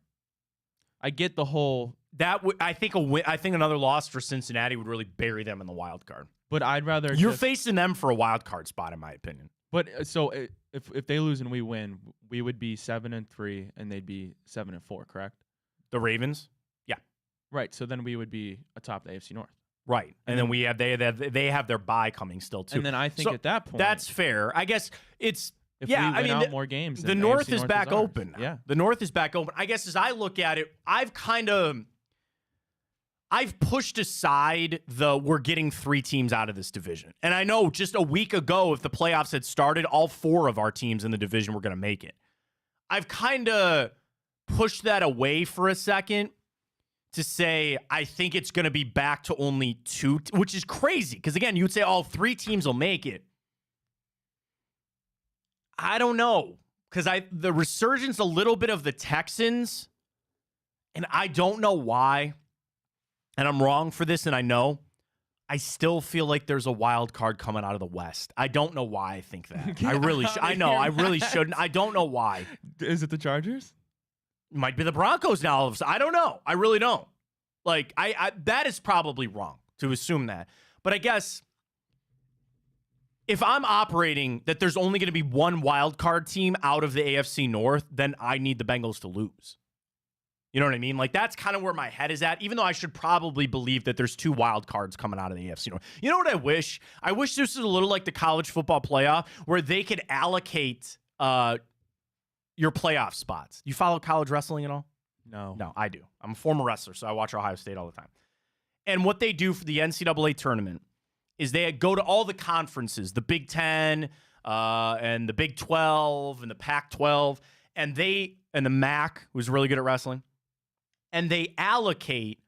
I get the whole. I think another loss for Cincinnati would really bury them in the wild card. But I'd rather you're facing them for a wild card spot, in my opinion. But so if they lose and we win, we would be 7-3 and they'd be 7-4, correct? The Ravens, yeah, right. So then we would be atop the AFC North, right? And then we have they have their bye coming still too. And then I think at that point, that's fair. I guess it's. If we win out more games, the North is back open now. Yeah. The North is back open. I guess as I look at it, I've pushed aside we're getting 3 teams out of this division. And I know just a week ago, if the playoffs had started, all 4 of our teams in the division were going to make it. I've kind of pushed that away for a second to say I think it's going to be back to only 2, which is crazy. Because again, you'd say all 3 teams will make it. I don't know, because the resurgence a little bit of the Texans, and I don't know why, and I'm wrong for this, and I know, I still feel like there's a wild card coming out of the West. I don't know why I think that. I really I know, I really shouldn't. I don't know why. Is it the Chargers? It might be the Broncos now. All of a sudden. I don't know. I really don't. Like, I that is probably wrong to assume that. But I guess if I'm operating that there's only going to be one wild card team out of the AFC North, then I need the Bengals to lose. You know what I mean? Like, that's kind of where my head is at, even though I should probably believe that there's 2 wild cards coming out of the AFC North. You know what I wish? I wish this was a little like the college football playoff where they could allocate your playoff spots. You follow college wrestling at all? No, I do. I'm a former wrestler, so I watch Ohio State all the time. And what they do for the NCAA tournament is they go to all the conferences, the Big Ten and the Big 12 and the Pac-12, and the MAC, who's really good at wrestling, and they allocate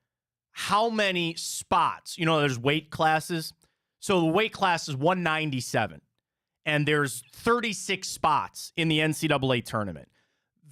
how many spots. You know, there's weight classes. So the weight class is 197, and there's 36 spots in the NCAA tournament.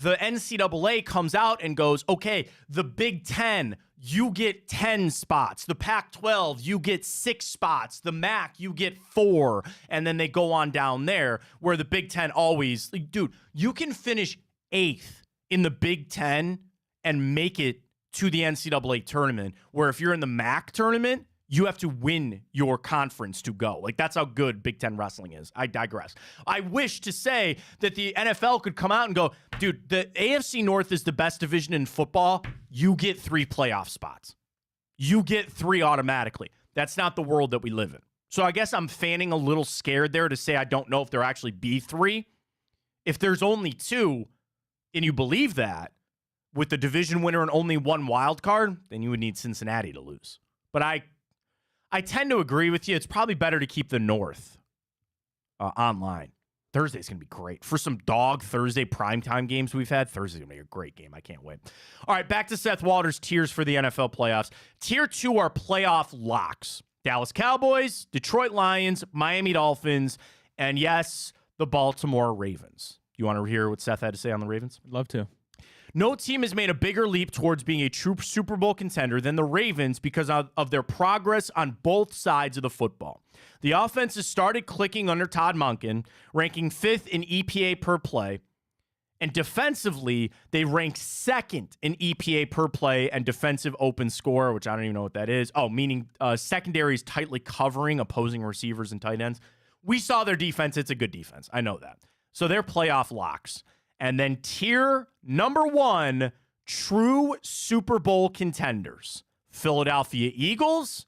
The NCAA comes out and goes, okay, the Big Ten, you get 10 spots. The Pac-12, you get 6 spots. The MAC, you get 4. And then they go on down there where the Big Ten always, like, dude, you can finish 8th in the Big Ten and make it to the NCAA tournament, where if you're in the MAC tournament, you have to win your conference to go. Like, that's how good Big Ten wrestling is. I digress. I wish to say that the NFL could come out and go, dude, the AFC North is the best division in football. You get 3 playoff spots. You get 3 automatically. That's not the world that we live in. So I guess I'm fanning a little scared there to say I don't know if there actually be 3. If there's only 2, and you believe that, with the division winner and only 1 wild card, then you would need Cincinnati to lose. But I tend to agree with you. It's probably better to keep the North online. Thursday's going to be great. For some dog Thursday primetime games we've had, Thursday's going to be a great game. I can't wait. All right, back to Seth Walters' tiers for the NFL playoffs. Tier 2 are playoff locks. Dallas Cowboys, Detroit Lions, Miami Dolphins, and yes, the Baltimore Ravens. You want to hear what Seth had to say on the Ravens? I'd love to. No team has made a bigger leap towards being a true Super Bowl contender than the Ravens because of their progress on both sides of the football. The offense has started clicking under Todd Monken, ranking 5th in EPA per play. And defensively, they rank 2nd in EPA per play and defensive open score, which I don't even know what that is. Oh, meaning secondaries tightly covering opposing receivers and tight ends. We saw their defense. It's a good defense. I know that. So they're playoff locks. And then tier number 1, true Super Bowl contenders. Philadelphia Eagles,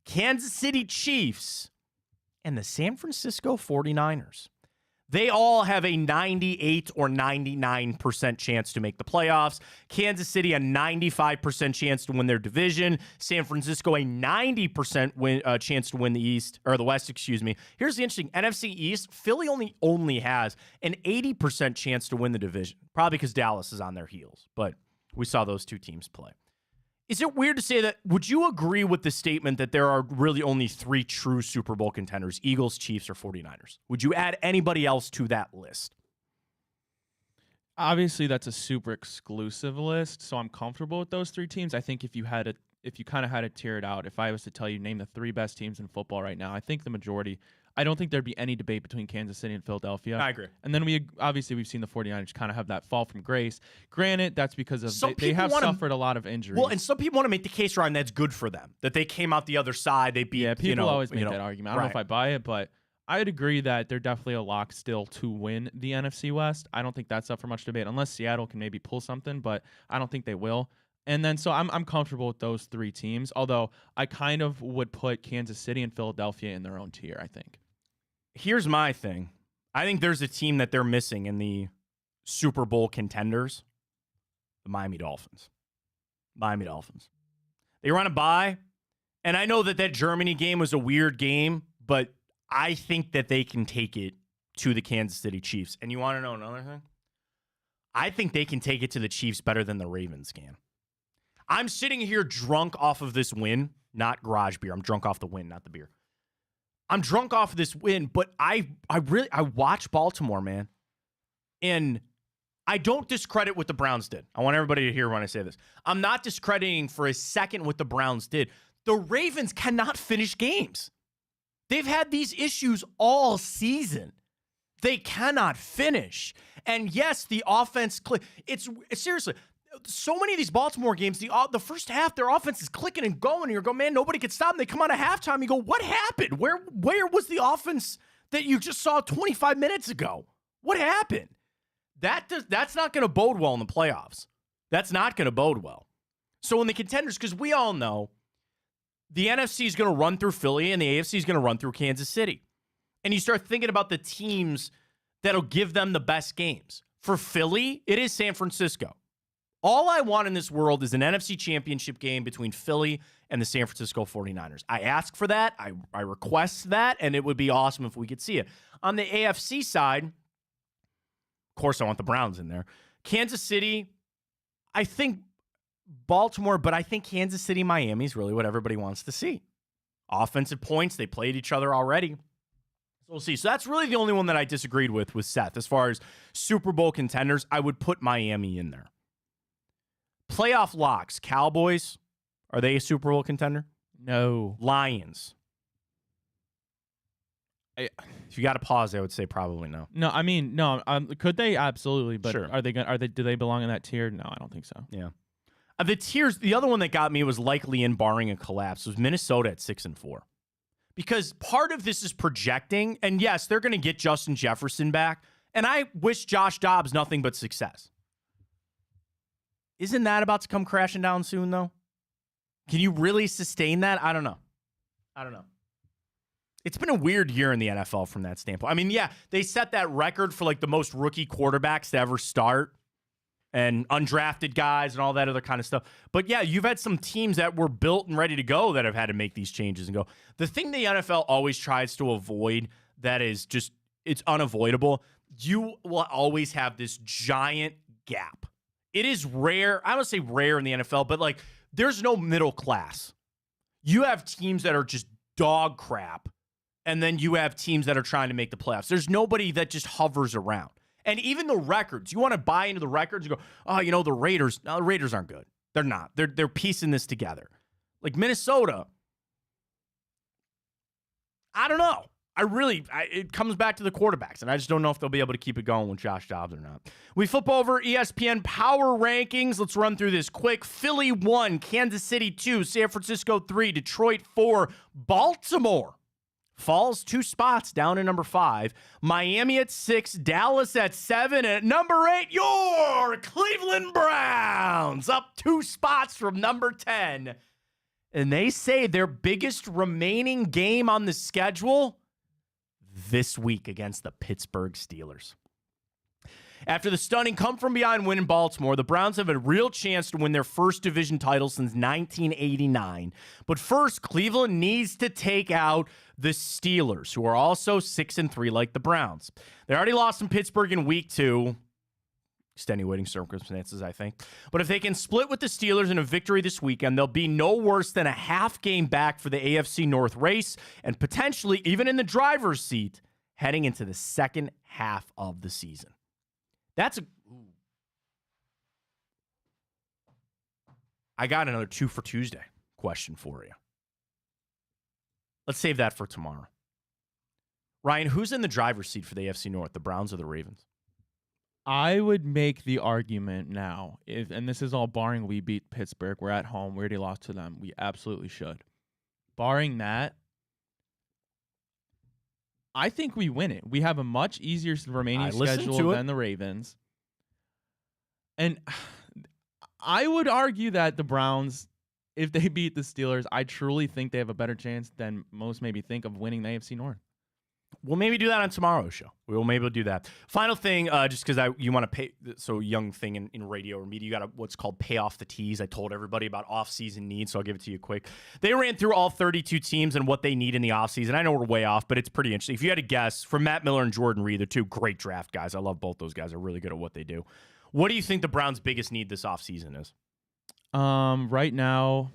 Kansas City Chiefs, and the San Francisco 49ers. They all have a 98 or 99% chance to make the playoffs. Kansas City, a 95% chance to win their division. San Francisco, a 90% chance to win the East, or the West, excuse me. Here's the interesting NFC East. Philly only has an 80% chance to win the division, probably because Dallas is on their heels. But we saw those 2 teams play. Is it weird to say that? Would you agree with the statement that there are really only 3 true Super Bowl contenders, Eagles, Chiefs, or 49ers? Would you add anybody else to that list? Obviously, that's a super exclusive list, so I'm comfortable with those 3 teams. I think if you kind of had to tear it out, if I was to tell you name the 3 best teams in football right now, I think the majority. I don't think there'd be any debate between Kansas City and Philadelphia. I agree. And then we've seen the 49ers kind of have that fall from grace. Granted, that's because of they have suffered a lot of injuries. Well, and some people want to make the case, Ryan, that's good for them, that they came out the other side. They beat. Yeah, people always make that argument. I don't know if I buy it, but I'd agree that they're definitely a lock still to win the NFC West. I don't think that's up for much debate, unless Seattle can maybe pull something, but I don't think they will. And then, so I'm comfortable with those 3 teams, although I kind of would put Kansas City and Philadelphia in their own tier, I think. Here's my thing. I think there's a team that they're missing in the Super Bowl contenders, the Miami Dolphins. Miami Dolphins. They were on a bye, and I know that Germany game was a weird game, but I think that they can take it to the Kansas City Chiefs. And you want to know another thing? I think they can take it to the Chiefs better than the Ravens can. I'm sitting here drunk off of this win, not garage beer. I'm drunk off the win, not the beer. I'm drunk off of this win, but I watch Baltimore, man. And I don't discredit what the Browns did. I want everybody to hear when I say this. I'm not discrediting for a second what the Browns did. The Ravens cannot finish games. They've had these issues all season. They cannot finish. And yes, the offense, it's seriously, so many of these Baltimore games, the first half, their offense is clicking and going, and you're going, man, nobody can stop them. They come out of halftime, you go, what happened? Where was the offense that you just saw 25 minutes ago? What happened? That's not going to bode well in the playoffs. That's not going to bode well. So when the contenders, because we all know the NFC is going to run through Philly and the AFC is going to run through Kansas City. And you start thinking about the teams that'll give them the best games. For Philly, it is San Francisco. All I want in this world is an NFC championship game between Philly and the San Francisco 49ers. I ask for that. I request that, and it would be awesome if we could see it. On the AFC side, of course, I want the Browns in there. Kansas City, I think Baltimore, but I think Kansas City, Miami is really what everybody wants to see. Offensive points, they played each other already. So we'll see. So that's really the only one that I disagreed with Seth. As far as Super Bowl contenders, I would put Miami in there. Playoff locks, Cowboys, are they a Super Bowl contender? No. Lions. If you got to pause, I would say probably no. No, I mean, no. Could they? Absolutely. But sure. Do they belong in that tier? No, I don't think so. Yeah. The tiers, the other one that got me was likely in barring a collapse was Minnesota at 6-4. Because part of this is projecting, and yes, they're going to get Justin Jefferson back, and I wish Josh Dobbs nothing but success. Isn't that about to come crashing down soon, though? Can you really sustain that? I don't know. It's been a weird year in the NFL from that standpoint. I mean, yeah, they set that record for like the most rookie quarterbacks to ever start and undrafted guys and all that other kind of stuff. But yeah, you've had some teams that were built and ready to go that have had to make these changes and go. The thing the NFL always tries to avoid that is just, it's unavoidable. You will always have this giant gap. It is rare. I don't say rare in the NFL, but like there's no middle class. You have teams that are just dog crap, and then you have teams that are trying to make the playoffs. There's nobody that just hovers around. And even the records, you want to buy into the records and go, oh, you know, the Raiders. No, the Raiders aren't good. They're not. They're piecing this together. Like Minnesota, I don't know. It comes back to the quarterbacks, and I just don't know if they'll be able to keep it going with Josh Dobbs or not. We flip over ESPN Power Rankings. Let's run through this quick. Philly 1, Kansas City 2, San Francisco 3, Detroit 4, Baltimore falls 2 spots down to number 5. Miami at 6, Dallas at 7, and at number 8, your Cleveland Browns up 2 spots from number 10. And they say their biggest remaining game on the schedule this week against the Pittsburgh Steelers. After the stunning come-from-behind win in Baltimore, the Browns have a real chance to win their first division title since 1989. But first, Cleveland needs to take out the Steelers, who are also 6-3 like the Browns. They already lost in Pittsburgh in week 2. Extenuating circumstances, I think. But if they can split with the Steelers in a victory this weekend, they'll be no worse than a half game back for the AFC North race and potentially even in the driver's seat heading into the second half of the season. I got another 2 for Tuesday question for you. Let's save that for tomorrow. Ryan, who's in the driver's seat for the AFC North, the Browns or the Ravens? I would make the argument now, and this is all barring we beat Pittsburgh. We're at home. We already lost to them. We absolutely should. Barring that, I think we win it. We have a much easier remaining schedule than the Ravens. And I would argue that the Browns, if they beat the Steelers, I truly think they have a better chance than most maybe think of winning the AFC North. We'll maybe do that on tomorrow's show. We will maybe do that. Final thing, just because you want to pay, so young thing in radio or media, you got what's called pay off the tease. I told everybody about off-season needs, so I'll give it to you quick. They ran through all 32 teams and what they need in the offseason. I know we're way off, but it's pretty interesting. If you had to guess, from Matt Miller and Jordan Reed, they're 2 great draft guys. I love both those guys. They're really good at what they do. What do you think the Browns' biggest need this offseason is? Right now,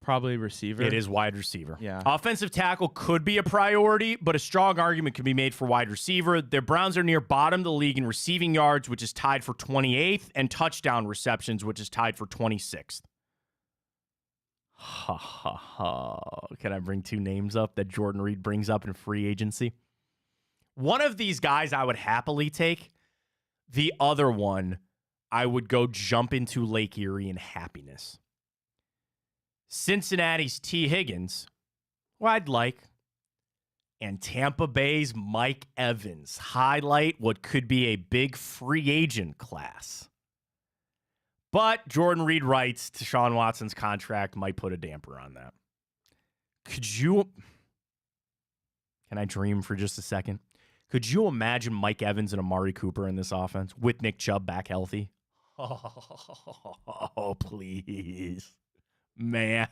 probably receiver. It is wide receiver. Yeah. Offensive tackle could be a priority, but a strong argument can be made for wide receiver. The Browns are near bottom of the league in receiving yards, which is tied for 28th, and touchdown receptions, which is tied for 26th. Ha, ha, ha. Can I bring 2 names up that Jordan Reed brings up in free agency? One of these guys I would happily take. The other one, I would go jump into Lake Erie in happiness. Cincinnati's T. Higgins, who I'd like, and Tampa Bay's Mike Evans highlight what could be a big free agent class. But Jordan Reed writes, Deshaun Watson's contract might put a damper on that. Can I dream for just a second? Could you imagine Mike Evans and Amari Cooper in this offense with Nick Chubb back healthy? Oh, please. Man.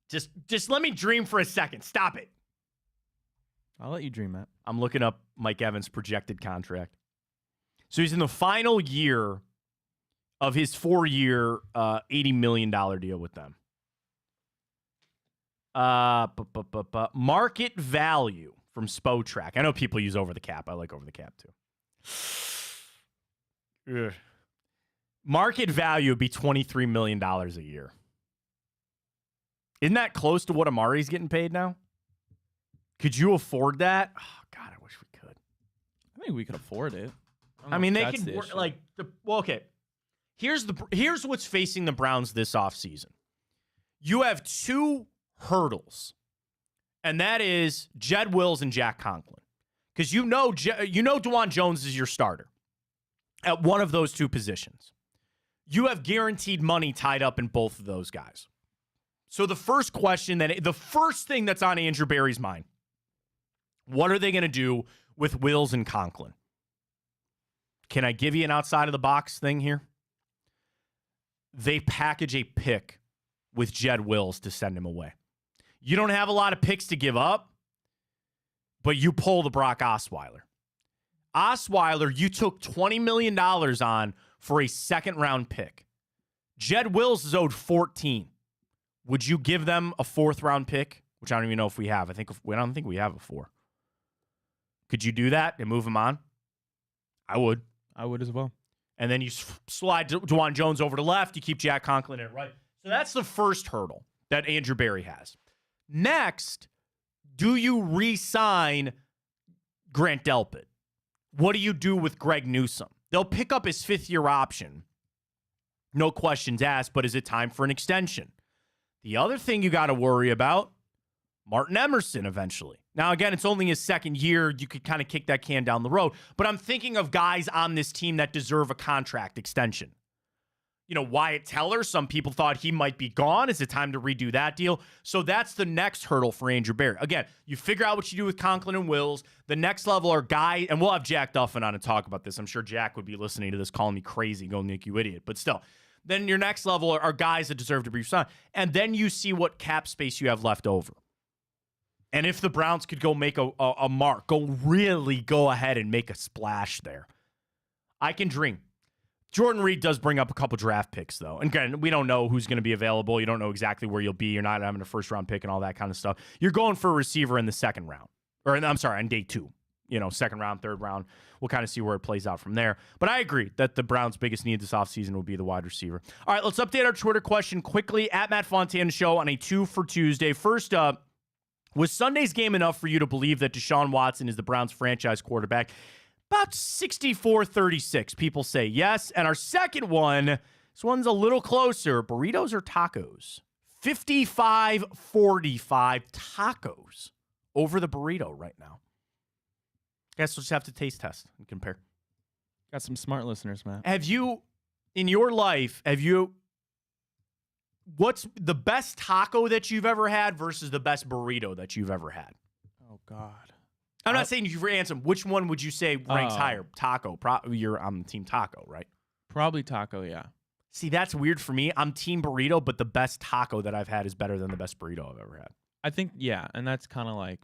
Just let me dream for a second. Stop it. I'll let you dream, Matt. I'm looking up Mike Evans' projected contract. So he's in the final year of his 4-year, $80 million deal with them. Market value from Spotrac. I know people use over the cap. I like over the cap too. Ugh. Market value would be $23 million a year. Isn't that close to what Amari's getting paid now? Could you afford that? Oh, God, I wish we could. I think we could afford it. I mean, they could work okay. Here's what's facing the Browns this offseason. You have two hurdles, and that is Jed Wills and Jack Conklin. Because you know DeJuan Jones is your starter at one of those two positions. You have guaranteed money tied up in both of those guys. So the first thing that's on Andrew Berry's mind, what are they going to do with Wills and Conklin? Can I give you an outside of the box thing here? They package a pick with Jed Wills to send him away. You don't have a lot of picks to give up, but you pull the Brock Osweiler. Osweiler, you took $20 million on for a second-round pick. Jed Wills is owed 14. Would you give them a fourth-round pick? Which I don't even know if we have. I don't think we have a 4. Could you do that and move him on? I would. I would as well. And then you slide DeJuan Jones over to left. You keep Jack Conklin in right. So that's the first hurdle that Andrew Berry has. Next, do you re-sign Grant Delpit? What do you do with Greg Newsome? They'll pick up his 5th-year option. No questions asked, but is it time for an extension? The other thing you got to worry about, Martin Emerson eventually. Now, again, it's only his 2nd year. You could kind of kick that can down the road. But I'm thinking of guys on this team that deserve a contract extension. You know, Wyatt Teller, some people thought he might be gone. Is it time to redo that deal? So that's the next hurdle for Andrew Berry. Again, you figure out what you do with Conklin and Wills. The next level are guys, and we'll have Jack Duffin on to talk about this. I'm sure Jack would be listening to this, calling me crazy, going, Nick, you idiot. But still, then your next level are guys that deserve to be signed. And then you see what cap space you have left over. And if the Browns could go make a mark, really go ahead and make a splash there, I can dream. Jordan Reed does bring up a couple draft picks, though. And again, we don't know who's going to be available. You don't know exactly where you'll be. You're not having a first-round pick and all that kind of stuff. You're going for a receiver in the 2nd round. On day 2. 2nd round, 3rd round. We'll kind of see where it plays out from there. But I agree that the Browns' biggest need this offseason will be the wide receiver. All right, let's update our Twitter question quickly. At Matt Fontana Show on a 2 for Tuesday. First up, was Sunday's game enough for you to believe that Deshaun Watson is the Browns' franchise quarterback? About 64-36. People say yes. And our second one, this one's a little closer. Burritos or tacos? 55-45 tacos over the burrito right now. Guess we'll just have to taste test and compare. Got some smart listeners, Matt. Have you, in your life, what's the best taco that you've ever had versus the best burrito that you've ever had? Oh, God. I'm not saying you answer. Which one would you say ranks higher? Taco. You're on Team Taco, right? Probably taco, yeah. See, that's weird for me. I'm Team Burrito, but the best taco that I've had is better than the best burrito I've ever had. I think, yeah, and that's kind of like,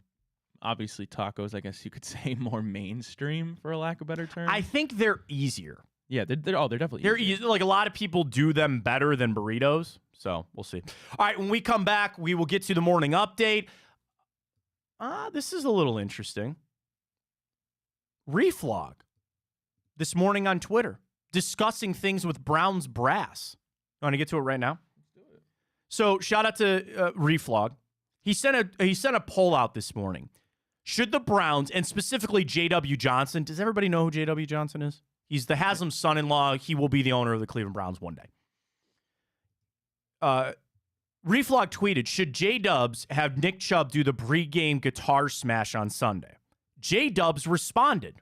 obviously tacos, I guess you could say, more mainstream, for a lack of a better term. I think they're easier. Yeah, they're definitely easier. Like, a lot of people do them better than burritos, so we'll see. All right, when we come back, we will get to the morning update. This is a little interesting. Reflog this morning on Twitter discussing things with Browns brass. You want to get to it right now? Let's do it. So shout out to Reflog. He sent a poll out this morning. Should the Browns, and specifically J.W. Johnson, does everybody know who J.W. Johnson is? He's the Haslam's son-in-law. He will be the owner of the Cleveland Browns one day. Reflog tweeted, should J-Dubs have Nick Chubb do the pregame guitar smash on Sunday? J-Dubs responded,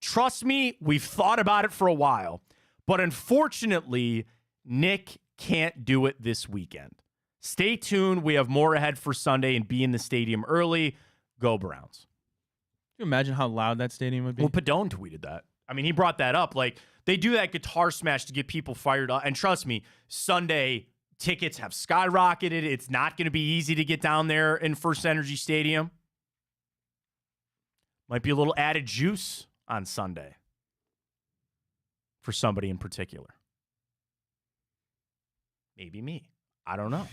Trust me, we've thought about it for a while. But unfortunately, Nick can't do it this weekend. Stay tuned. We have more ahead for Sunday and be in the stadium early. Go Browns. Can you imagine how loud that stadium would be? Well, Padone tweeted that. I mean, he brought that up. Like, they do that guitar smash to get people fired up. And trust me, Sunday tickets have skyrocketed. It's not going to be easy to get down there in First Energy Stadium. Might be a little added juice on Sunday for somebody in particular. Maybe me. I don't know.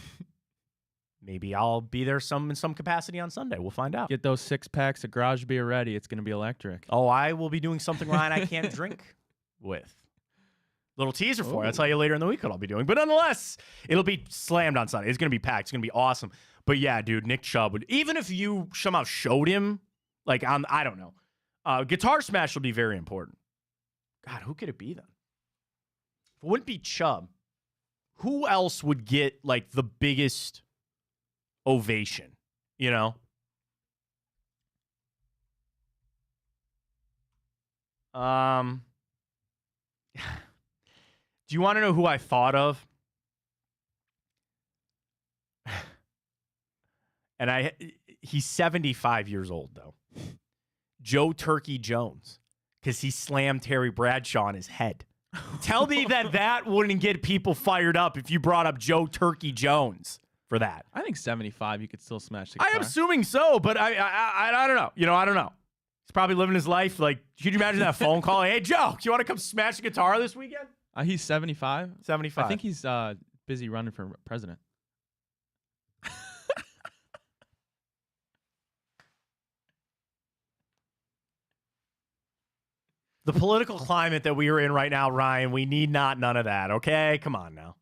Maybe I'll be there in some capacity on Sunday. We'll find out. Get those 6-packs of garage beer ready. It's going to be electric. Oh, I will be doing something, Ryan, I can't drink with. Little teaser for you. I'll tell you later in the week what I'll be doing. But nonetheless, it'll be slammed on Sunday. It's going to be packed. It's going to be awesome. But yeah, dude, Nick Chubb would, even if you somehow showed him, like, I don't know, guitar smash will be very important. God, who could it be then? If it wouldn't be Chubb, who else would get, like, the biggest ovation, you know? Do you want to know who I thought of? And he's 75 years old, though. Joe Turkey Jones, because he slammed Terry Bradshaw on his head. Tell me that wouldn't get people fired up if you brought up Joe Turkey Jones for that. I think 75, you could still smash the guitar. I am assuming so, but I don't know. You know, I don't know. He's probably living his life. Like, could you imagine that phone call? Hey, Joe, do you want to come smash the guitar this weekend? He's 75. 75. I think he's busy running for president. The political climate that we are in right now, Ryan, we need none of that, okay? Come on now.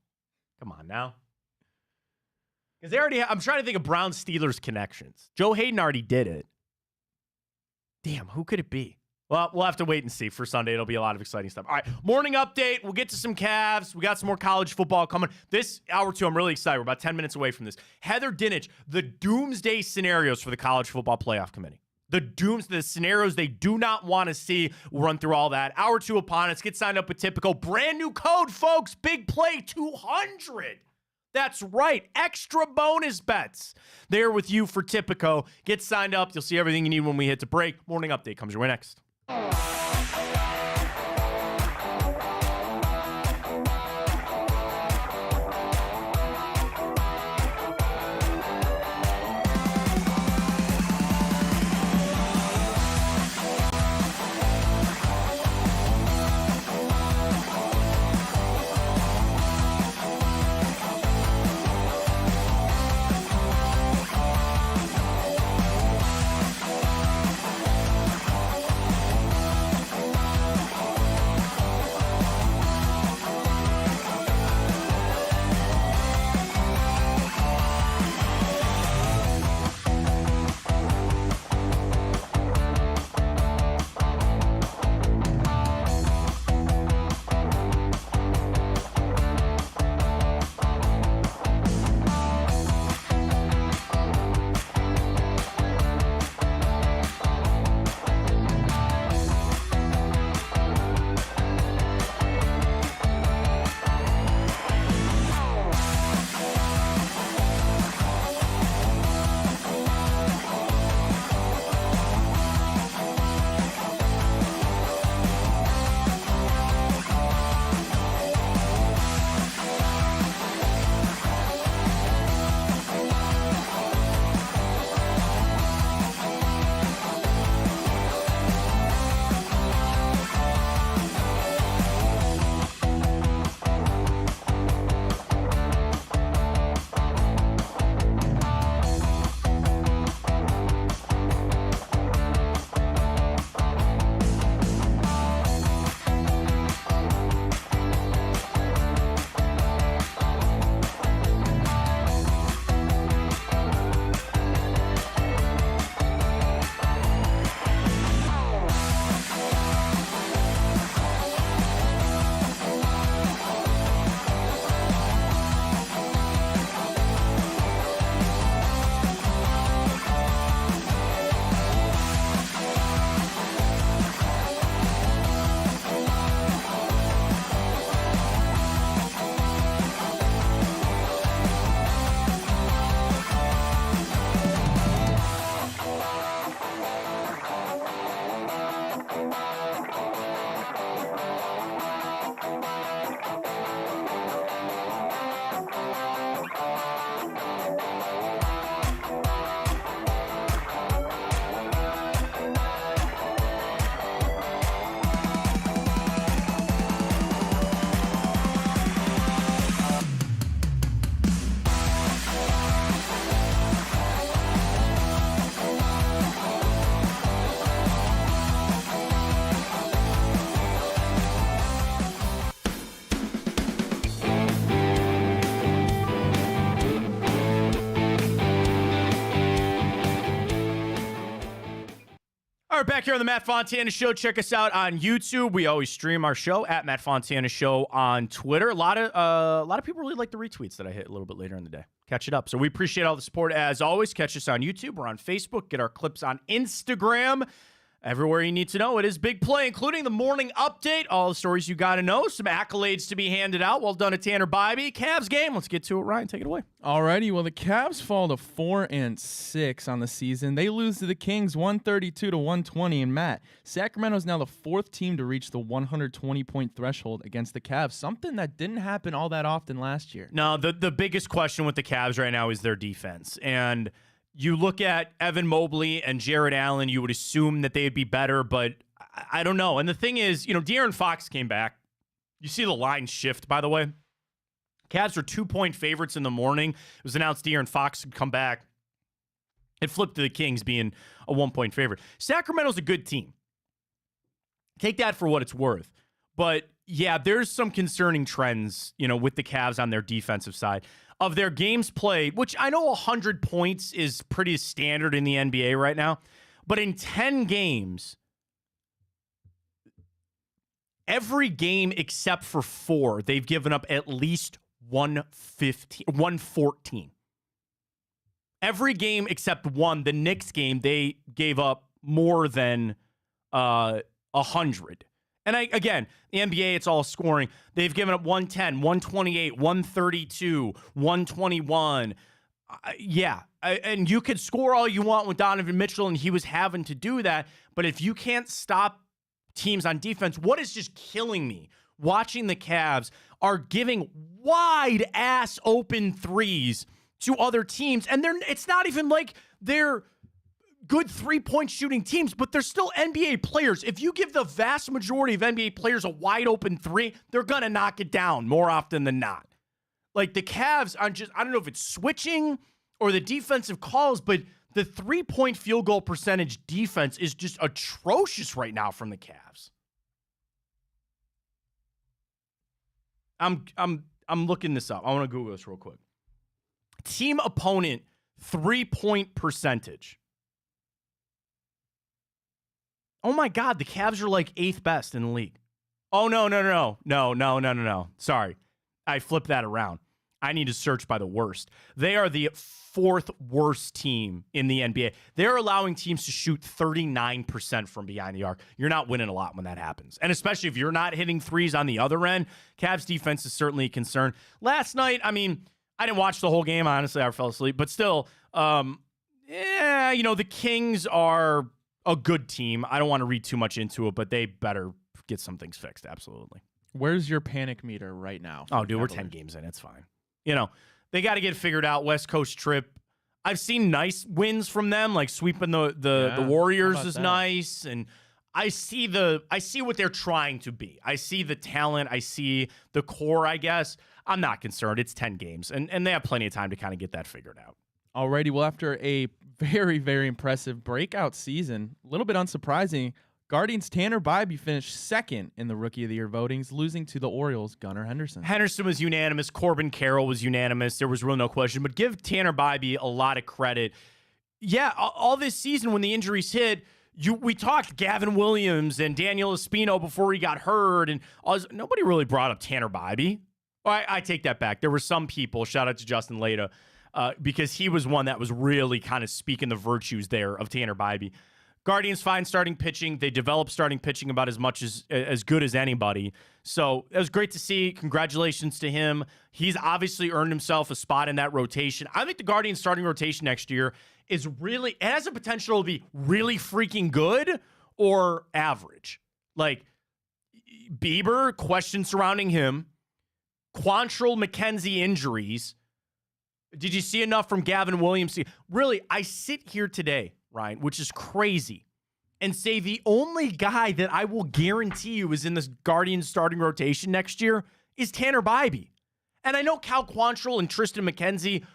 Because they already I'm trying to think of Browns-Steelers connections. Joe Hayden already did it. Damn, who could it be? Well, we'll have to wait and see. For Sunday, it'll be a lot of exciting stuff. All right, morning update. We'll get to some Cavs. We got some more college football coming. This hour two, I'm really excited. We're about 10 minutes away from this. Heather Dinich, the doomsday scenarios for the College Football Playoff Committee. The scenarios they do not want to see. We'll run through all that. Hour two upon us. Get signed up with Typico. Brand new code, folks. Big play 200. That's right. Extra bonus bets. There with you for Typico. Get signed up. You'll see everything you need when we hit the break. Morning update comes your way next. right, back here on the Matt Fontana Show. Check us out on YouTube. We always stream our show at Matt Fontana Show on Twitter. A lot of people really like the retweets that I hit a little bit later in the day. Catch it up. So we appreciate all the support as always. Catch us on YouTube. We're on Facebook. Get our clips on Instagram. Everywhere you need to know. It is Big Play, including the morning update. All the stories you got to know. Some accolades to be handed out. Well done to Tanner Bybee. Cavs game. Let's get to it. Ryan, take it away. Alrighty. Well, the Cavs fall to 4-6 on the season. They lose to the Kings 132-120. And Matt, Sacramento's now the fourth team to reach the 120-point threshold against the Cavs. Something that didn't happen all that often last year. No, the biggest question with the Cavs right now is their defense. And you look at Evan Mobley and Jared Allen, you would assume that they'd be better, but I don't know. And the thing is, De'Aaron Fox came back. You see the line shift, by the way. Cavs were 2-point favorites in the morning. It was announced De'Aaron Fox would come back. It flipped to the Kings being a 1-point favorite. Sacramento's a good team. Take that for what it's worth. But, yeah, there's some concerning trends, with the Cavs on their defensive side. Of their games played, which I know 100 points is pretty standard in the NBA right now, but in 10 games, every game except for 4, they've given up at least 114. Every game except 1, the Knicks game, they gave up more than 100. And again, the NBA, it's all scoring. They've given up 110, 128, 132, 121. And you could score all you want with Donovan Mitchell, and he was having to do that. But if you can't stop teams on defense, what is just killing me, watching the Cavs are giving wide-ass open threes to other teams. And it's not even like they're good three-point shooting teams, but they're still NBA players. If you give the vast majority of NBA players a wide open three, they're going to knock it down more often than not. Like the Cavs, I don't know if it's switching or the defensive calls, but the 3-point field goal percentage defense is just atrocious right now from the Cavs. I'm looking this up. I want to Google this real quick. Team opponent 3-point percentage. Oh my God, the Cavs are like 8th best in the league. Oh, no. Sorry. I flipped that around. I need to search by the worst. They are the 4th worst team in the NBA. They're allowing teams to shoot 39% from behind the arc. You're not winning a lot when that happens. And especially if you're not hitting threes on the other end, Cavs defense is certainly a concern. Last night, I didn't watch the whole game, honestly. I fell asleep. But still, the Kings are a good team. I don't want to read too much into it, but they better get some things fixed. Absolutely. Where's your panic meter right now? Oh, dude, we're 10 games in. It's fine. They got to get figured out. West Coast trip. I've seen nice wins from them, like sweeping the Warriors is nice, and I see what they're trying to be. I see the talent. I see the core. I guess I'm not concerned. It's 10 games, and they have plenty of time to kind of get that figured out. Alrighty, well, after a very, very impressive breakout season, a little bit unsurprising, Guardians' Tanner Bybee finished 2nd in the Rookie of the Year votings, losing to the Orioles' Gunnar Henderson. Henderson was unanimous. Corbin Carroll was unanimous. There was really no question. But give Tanner Bybee a lot of credit. Yeah, all this season when the injuries hit, we talked Gavin Williams and Daniel Espino before he got hurt, and nobody really brought up Tanner Bybee. I take that back. There were some people, shout out to Justin Leda, because he was one that was really kind of speaking the virtues there of Tanner Bybee. Guardians find starting pitching. They develop starting pitching about as much as good as anybody. So it was great to see. Congratulations to him. He's obviously earned himself a spot in that rotation. I think the Guardians starting rotation next year it has a potential to be really freaking good or average. Like Bieber, questions surrounding him. Quantrill McKenzie injuries. Did you see enough from Gavin Williams? Really, I sit here today, Ryan, which is crazy, and say the only guy that I will guarantee you is in this Guardians starting rotation next year is Tanner Bybee. And I know Cal Quantrill and Tristan McKenzie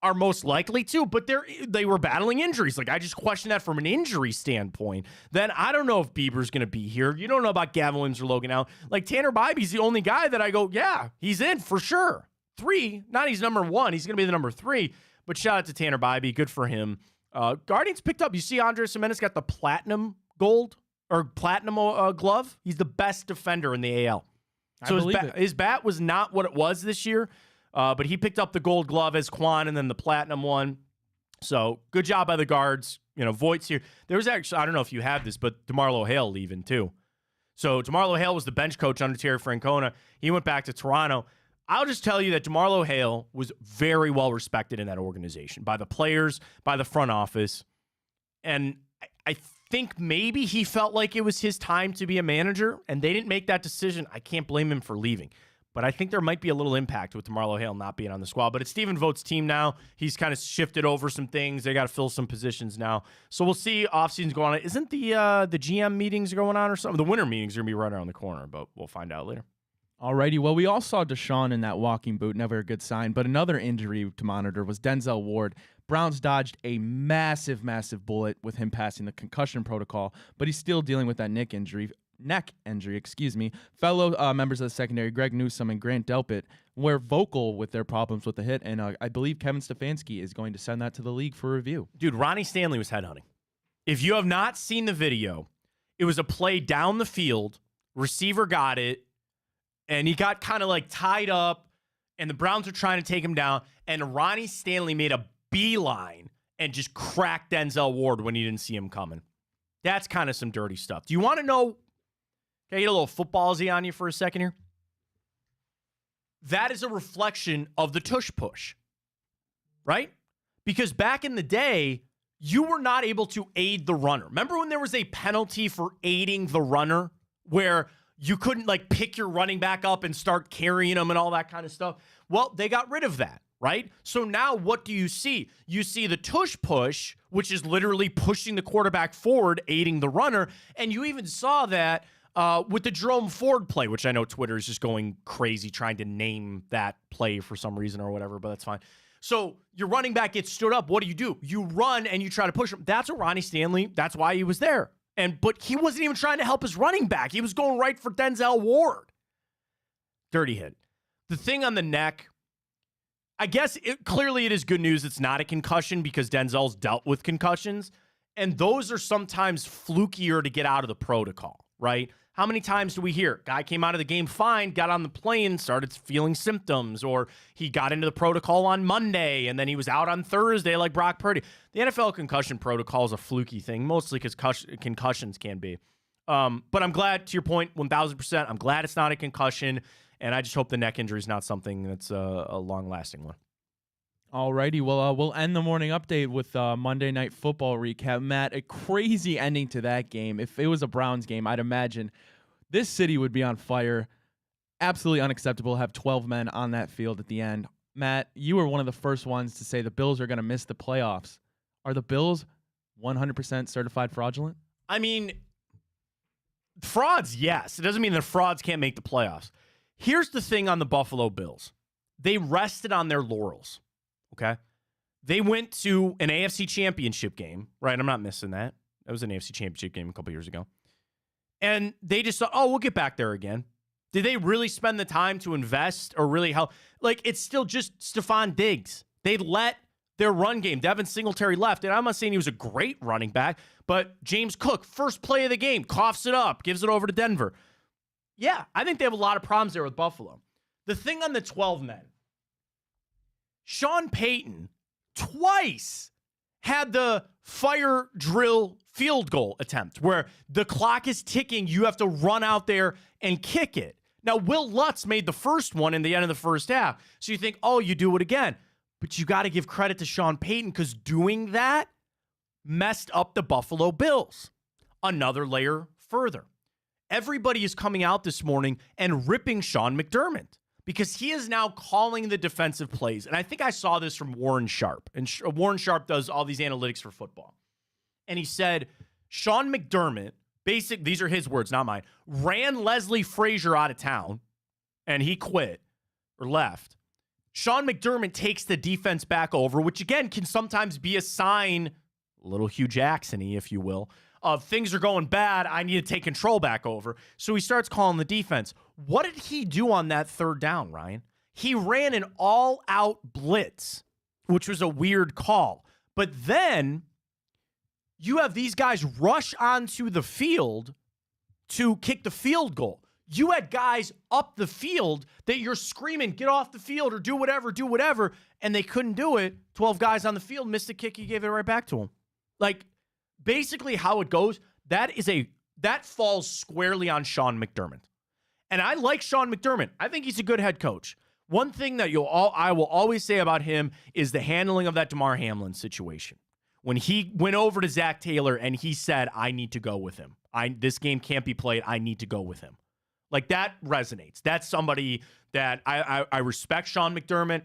are most likely to, but they were battling injuries. Like, I just question that from an injury standpoint. Then I don't know if Bieber's going to be here. You don't know about Gavin Williams or Logan Allen. Like, Tanner Bybee's the only guy that I go, yeah, he's in for sure. 3, not he's number 1. He's going to be the number 3. But shout out to Tanner Bybee. Good for him. Guardians picked up. You see Andres Gimenez got the platinum gold or platinum glove. He's the best defender in the AL. So his bat was not what it was this year, but he picked up the gold glove as Quan and then the platinum one. So good job by the guards. Voigt's here. There was actually, I don't know if you have this, but DeMarlo Hale leaving too. So DeMarlo Hale was the bench coach under Terry Francona. He went back to Toronto. I'll just tell you that DeMarlo Hale was very well respected in that organization by the players, by the front office. And I think maybe he felt like it was his time to be a manager, and they didn't make that decision. I can't blame him for leaving. But I think there might be a little impact with DeMarlo Hale not being on the squad. But it's Stephen Vogt's team now. He's kind of shifted over some things. They got to fill some positions now. So we'll see offseason's going on. Isn't the GM meetings going on or something? The winter meetings are going to be right around the corner, but we'll find out later. Alrighty, well, we all saw Deshaun in that walking boot, never a good sign. But another injury to monitor was Denzel Ward. Browns dodged a massive, massive bullet with him passing the concussion protocol, but he's still dealing with that neck injury. Fellow members of the secondary, Greg Newsome and Grant Delpit, were vocal with their problems with the hit, and I believe Kevin Stefanski is going to send that to the league for review. Dude, Ronnie Stanley was headhunting. If you have not seen the video, it was a play down the field, receiver got it, and he got kind of like tied up, and the Browns are trying to take him down, and Ronnie Stanley made a beeline and just cracked Denzel Ward when he didn't see him coming. That's kind of some dirty stuff. Do you want to know? Can I get a little footballsy on you for a second here? That is a reflection of the tush push, right? Because back in the day, you were not able to aid the runner. Remember when there was a penalty for aiding the runner where you couldn't like pick your running back up and start carrying them and all that kind of stuff? Well, they got rid of that, right? So now what do you see? You see the tush push, which is literally pushing the quarterback forward, aiding the runner. And you even saw that with the Jerome Ford play, which I know Twitter is just going crazy trying to name that play for some reason or whatever, but that's fine. So your running back gets stood up. What do? You run and you try to push him. That's what Ronnie Stanley, that's why he was there. But he wasn't even trying to help his running back. He was going right for Denzel Ward. Dirty hit. The thing on the neck, I guess clearly it is good news it's not a concussion because Denzel's dealt with concussions. And those are sometimes flukier to get out of the protocol, right? How many times do we hear? Guy came out of the game fine, got on the plane, started feeling symptoms, or he got into the protocol on Monday, and then he was out on Thursday like Brock Purdy. The NFL concussion protocol is a fluky thing, mostly because concussions can be. But I'm glad, to your point, 1,000%, I'm glad it's not a concussion, and I just hope the neck injury is not something that's a long-lasting one. Alrighty, well, we'll end the morning update with Monday Night Football recap. Matt, a crazy ending to that game. If it was a Browns game, I'd imagine this city would be on fire. Absolutely unacceptable to have 12 men on that field at the end. Matt, you were one of the first ones to say the Bills are going to miss the playoffs. Are the Bills 100% certified fraudulent? I mean, frauds, yes. It doesn't mean that frauds can't make the playoffs. Here's the thing on the Buffalo Bills. They rested on their laurels. Okay. They went to an AFC championship game, right? I'm not missing that. That was an AFC championship game a couple years ago. And they just thought, oh, we'll get back there again. Did they really spend the time to invest or really help? Like, it's still just Stephon Diggs. They let their run game, Devin Singletary left. And I'm not saying he was a great running back, but James Cook, first play of the game, coughs it up, gives it over to Denver. Yeah, I think they have a lot of problems there with Buffalo. The thing on the 12 men, Sean Payton twice had the fire drill field goal attempt where the clock is ticking. You have to run out there and kick it. Now, Will Lutz made the first one in the end of the first half. So you think, oh, you do it again. But you got to give credit to Sean Payton because doing that messed up the Buffalo Bills. Another layer further. Everybody is coming out this morning and ripping Sean McDermott, because he is now calling the defensive plays. And I think I saw this from Warren Sharp. And Warren Sharp does all these analytics for football. And he said, Sean McDermott, these are his words, not mine, ran Leslie Frazier out of town, and he quit or left. Sean McDermott takes the defense back over, which, again, can sometimes be a sign, a little Hugh Jackson-y, if you will, of things are going bad, I need to take control back over. So he starts calling the defense. What did he do on that third down, Ryan? He ran an all-out blitz, which was a weird call. But then you have these guys rush onto the field to kick the field goal. You had guys up the field that you're screaming, get off the field or do whatever, and they couldn't do it. 12 guys on the field missed a kick, you gave it right back to them. Like, basically how it goes, that falls squarely on Sean McDermott. And I like Sean McDermott. I think he's a good head coach. One thing that I will always say about him is the handling of that Damar Hamlin situation. When he went over to Zach Taylor and he said, I need to go with him. This game can't be played. I need to go with him. Like, that resonates. That's somebody that I respect. Sean McDermott.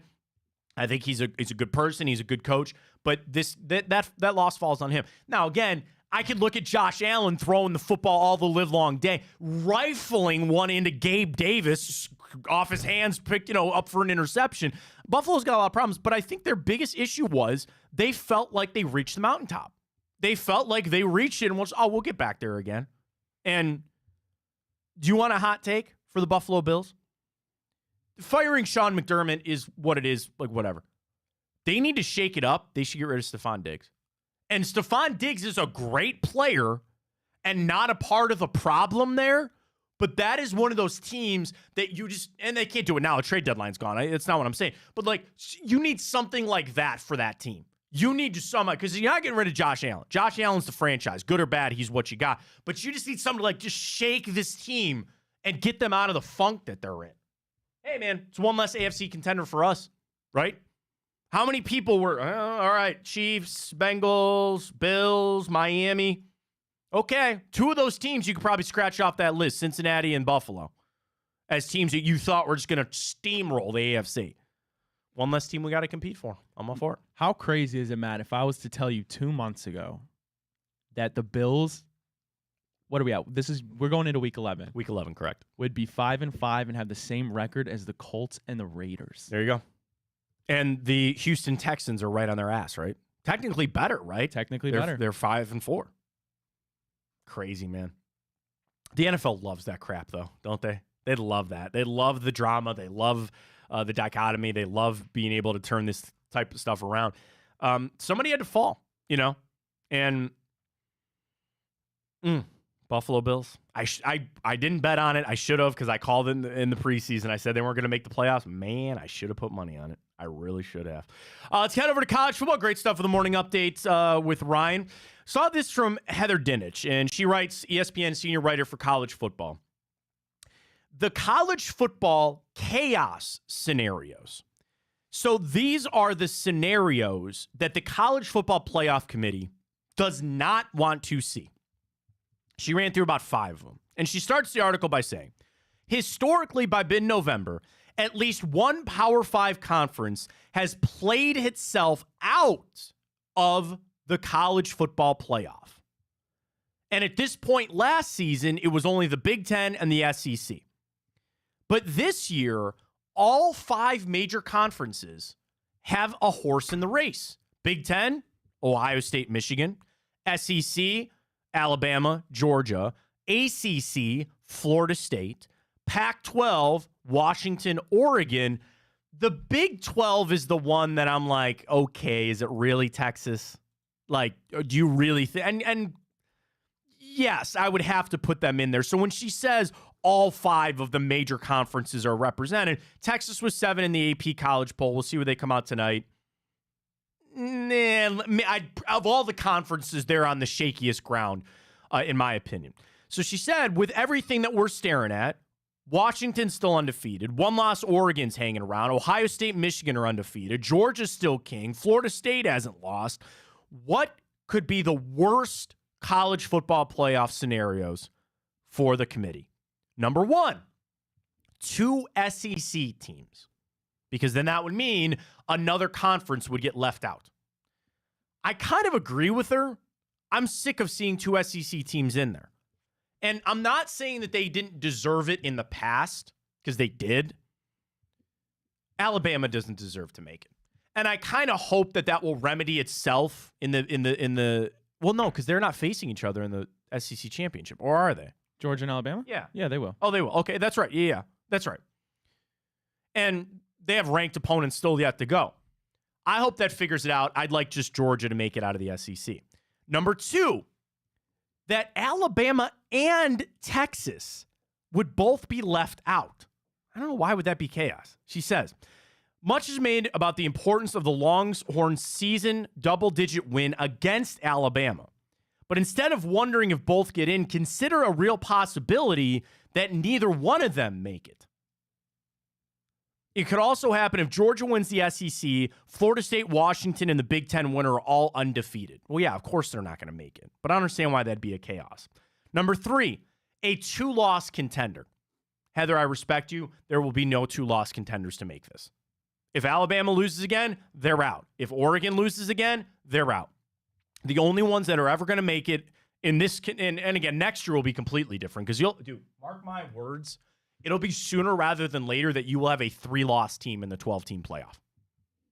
I think he's a good person. He's a good coach. But that loss falls on him. Now, again, I could look at Josh Allen throwing the football all the live long day, rifling one into Gabe Davis off his hands, up for an interception. Buffalo's got a lot of problems, but I think their biggest issue was they felt like they reached the mountaintop. They felt like they reached it and we'll get back there again. And do you want a hot take for the Buffalo Bills? Firing Sean McDermott is what it is, like, whatever. They need to shake it up. They should get rid of Stephon Diggs. And Stephon Diggs is a great player and not a part of the problem there, but that is one of those teams that you just, and they can't do it now. A trade deadline's gone. It's not what I'm saying. But, like, you need something like that for that team. You need to somehow, because you're not getting rid of Josh Allen. Josh Allen's the franchise. Good or bad, he's what you got. But you just need something to, like, just shake this team and get them out of the funk that they're in. Hey, man, it's one less AFC contender for us, right? How many people were, all right, Chiefs, Bengals, Bills, Miami. Okay, 2 of those teams you could probably scratch off that list, Cincinnati and Buffalo, as teams that you thought were just going to steamroll the AFC. One less team we got to compete for. I'm all for it. How crazy is it, Matt, if I was to tell you 2 months ago that the Bills, what are we at? We're going into week 11. Week 11, correct. Would be 5-5 and have the same record as the Colts and the Raiders. There you go. And the Houston Texans are right on their ass, right? Technically better, right? Technically better. They're 5-4. Crazy, man. The NFL loves that crap, though, don't they? They love that. They love the drama. They love the dichotomy. They love being able to turn this type of stuff around. Somebody had to fall, and Buffalo Bills. I didn't bet on it. I should have, because I called in the preseason. I said they weren't going to make the playoffs. Man, I should have put money on it. I really should have. Let's head over to college football. Great stuff for the morning updates with Ryan. Saw this from Heather Dinich, and she writes, ESPN senior writer for college football. The college football chaos scenarios. So these are the scenarios that the College Football Playoff Committee does not want to see. She ran through about 5 of them. And she starts the article by saying, historically, by mid-November, at least one Power 5 conference has played itself out of the college football playoff. And at this point last season, it was only the Big Ten and the SEC. But this year, all 5 major conferences have a horse in the race. Big Ten, Ohio State, Michigan. SEC, Alabama, Georgia. ACC, Florida State. Pac-12, Washington, Oregon. The Big 12 is the one that I'm like, okay, is it really Texas? Like, do you really think? And yes, I would have to put them in there. So when she says all 5 of the major conferences are represented, Texas was 7 in the AP college poll. We'll see where they come out tonight. Of all the conferences, they're on the shakiest ground, in my opinion. So she said, with everything that we're staring at, Washington's still undefeated. 1 loss Oregon's hanging around. Ohio State, Michigan are undefeated. Georgia's still king. Florida State hasn't lost. What could be the worst college football playoff scenarios for the committee? Number 1, 2 SEC teams. Because then that would mean another conference would get left out. I kind of agree with her. I'm sick of seeing 2 SEC teams in there. And I'm not saying that they didn't deserve it in the past, because they did. Alabama doesn't deserve to make it. And I kind of hope that will remedy itself in the well, no, because they're not facing each other in the SEC championship, or are they? Georgia and Alabama? Yeah. Yeah, they will. Oh, they will. Okay, that's right. Yeah, that's right. And they have ranked opponents still yet to go. I hope that figures it out. I'd like just Georgia to make it out of the SEC. Number 2, that Alabama and Texas would both be left out. I don't know, why would that be chaos? She says, much is made about the importance of the Longhorns' season double-digit win against Alabama. But instead of wondering if both get in, consider a real possibility that neither one of them make it. It could also happen if Georgia wins the SEC, Florida State, Washington, and the Big Ten winner are all undefeated. Well, yeah, of course they're not going to make it, but I understand why that'd be a chaos. Number 3, a 2-loss contender. Heather, I respect you. There will be no 2-loss contenders to make this. If Alabama loses again, they're out. If Oregon loses again, they're out. The only ones that are ever going to make it in this, and again, next year will be completely different because mark my words, it'll be sooner rather than later that you will have a 3-loss team in the 12-team playoff.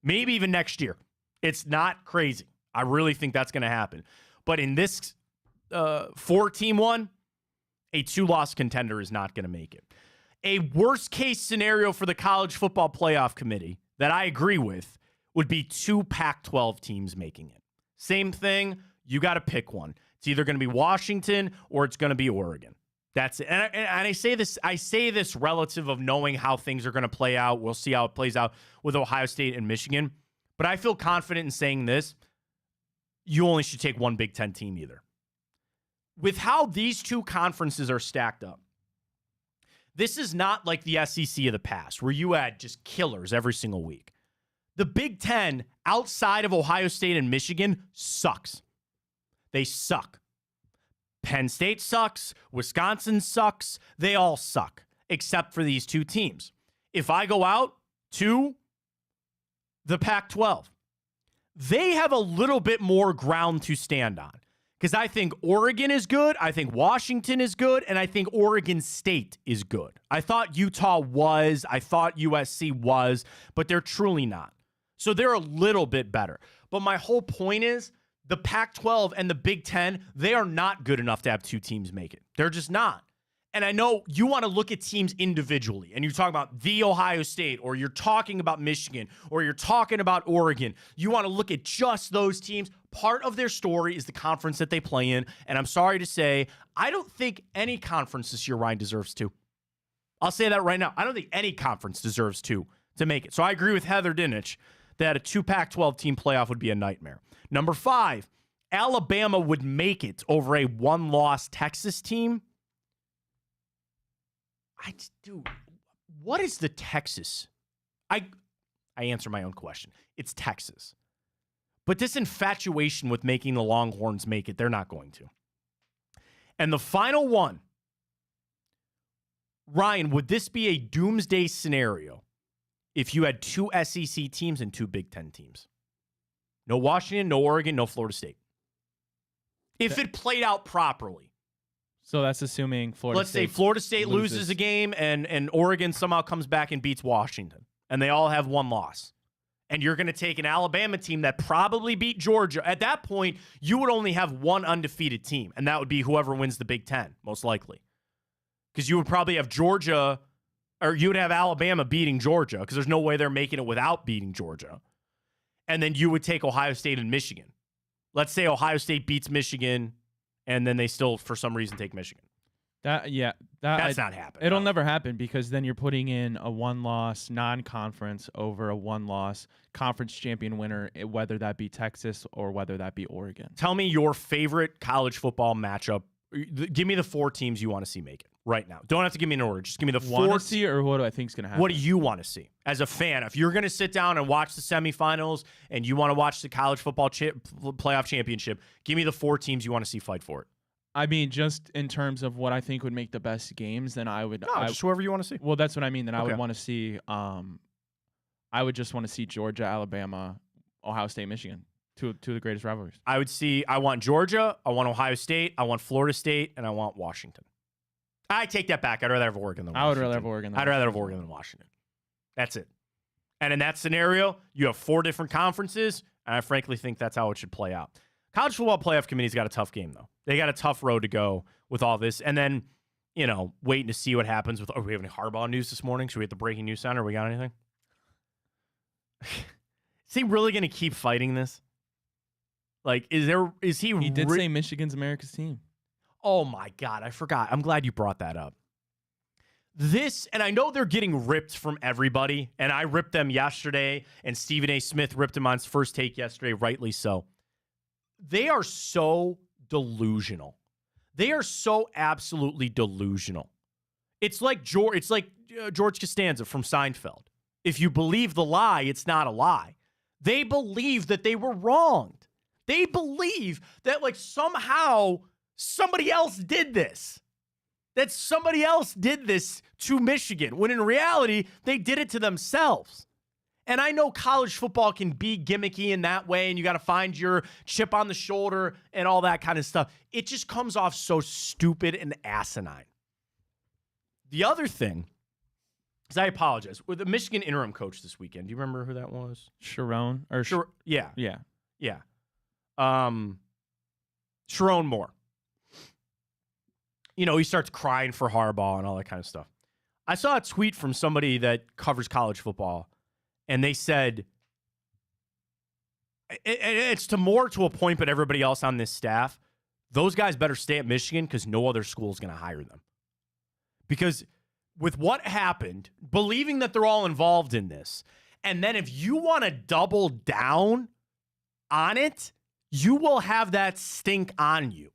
Maybe even next year. It's not crazy. I really think that's going to happen. But in this 4-team one, a 2-loss contender is not going to make it. A worst-case scenario for the College Football Playoff Committee that I agree with would be 2 Pac-12 teams making it. Same thing, you got to pick one. It's either going to be Washington or it's going to be Oregon. That's it. And I say this relative of knowing how things are going to play out. We'll see how it plays out with Ohio State and Michigan. But I feel confident in saying this. You only should take one Big Ten team either. With how these two conferences are stacked up, this is not like the SEC of the past where you had just killers every single week. The Big Ten outside of Ohio State and Michigan sucks. They suck. Penn State sucks. Wisconsin sucks. They all suck, except for these 2 teams. If I go out to the Pac-12, they have a little bit more ground to stand on because I think Oregon is good. I think Washington is good. And I think Oregon State is good. I thought Utah was. I thought USC was, but they're truly not. So they're a little bit better. But my whole point is, the Pac-12 and the Big Ten, they are not good enough to have 2 teams make it. They're just not. And I know you want to look at teams individually, and you're talking about the Ohio State, or you're talking about Michigan, or you're talking about Oregon. You want to look at just those teams. Part of their story is the conference that they play in, and I'm sorry to say, I don't think any conference this year, Ryan, deserves 2. I'll say that right now. I don't think any conference deserves 2 to make it. So I agree with Heather Dinich that a 2 Pac-12 team playoff would be a nightmare. Number 5, Alabama would make it over a 1-loss Texas team. What is the Texas? I answer my own question. It's Texas. But this infatuation with making the Longhorns make it, they're not going to. And the final one, Ryan, would this be a doomsday scenario if you had 2 SEC teams and 2 Big Ten teams? No Washington, no Oregon, no Florida State. If it played out properly. So that's assuming Florida State. Let's say Florida State loses a game and Oregon somehow comes back and beats Washington. And they all have 1 loss. And you're going to take an Alabama team that probably beat Georgia. At that point, you would only have 1 undefeated team. And that would be whoever wins the Big Ten, most likely. Because you would probably have Georgia, or you would have Alabama beating Georgia. Because there's no way they're making it without beating Georgia. And then you would take Ohio State and Michigan. Let's say Ohio State beats Michigan, and then they still, for some reason, take Michigan. That's not happening. It'll never happen because then you're putting in a 1-loss non-conference over a 1-loss conference champion winner, whether that be Texas or whether that be Oregon. Tell me your favorite college football matchup. Give me the 4 teams you want to see make it right now. Don't have to give me an order. Just give me the 4. Want to see, or what do I think is going to happen? What do you want to see as a fan? If you're going to sit down and watch the semifinals and you want to watch the college football playoff championship, give me the 4 teams you want to see fight for it. I mean, just in terms of what I think would make the best games, then I would. No, just whoever you want to see. Well, that's what I mean. Then I would want to see. I would just want to see Georgia, Alabama, Ohio State, Michigan. Two of the greatest rivalries. I want Georgia, I want Ohio State, I want Florida State, and I want Washington. I take that back. I'd rather have Oregon than Washington. I would rather have Oregon. I'd rather have Oregon than Washington. That's it. And in that scenario, you have 4 different conferences, and I frankly think that's how it should play out. College Football Playoff Committee's got a tough game, though. They got a tough road to go with all this. And then, waiting to see what happens with, we have any Harbaugh news this morning? Should we hit the breaking news center? We got anything? Is he really going to keep fighting this? Like, is he? He did say Michigan's America's team. Oh my God, I forgot. I'm glad you brought that up. And I know they're getting ripped from everybody, and I ripped them yesterday, and Stephen A. Smith ripped him on his first take yesterday, rightly so. They are so delusional. They are so absolutely delusional. It's like George Costanza from Seinfeld. If you believe the lie, it's not a lie. They believe that they were wronged. They believe that like somehow somebody else did this. That somebody else did this to Michigan, when in reality, they did it to themselves. And I know college football can be gimmicky in that way, and you got to find your chip on the shoulder and all that kind of stuff. It just comes off so stupid and asinine. The other thing is, I apologize, with the Michigan interim coach this weekend. Do you remember who that was? Sharon? Yeah. Yeah. Sharon Moore. You know, he starts crying for Harbaugh and all that kind of stuff. I saw a tweet from somebody that covers college football, and they said, it's more to a point, but everybody else on this staff, those guys better stay at Michigan because no other school is going to hire them. Because with what happened, believing that they're all involved in this, and then if you want to double down on it, you will have that stink on you.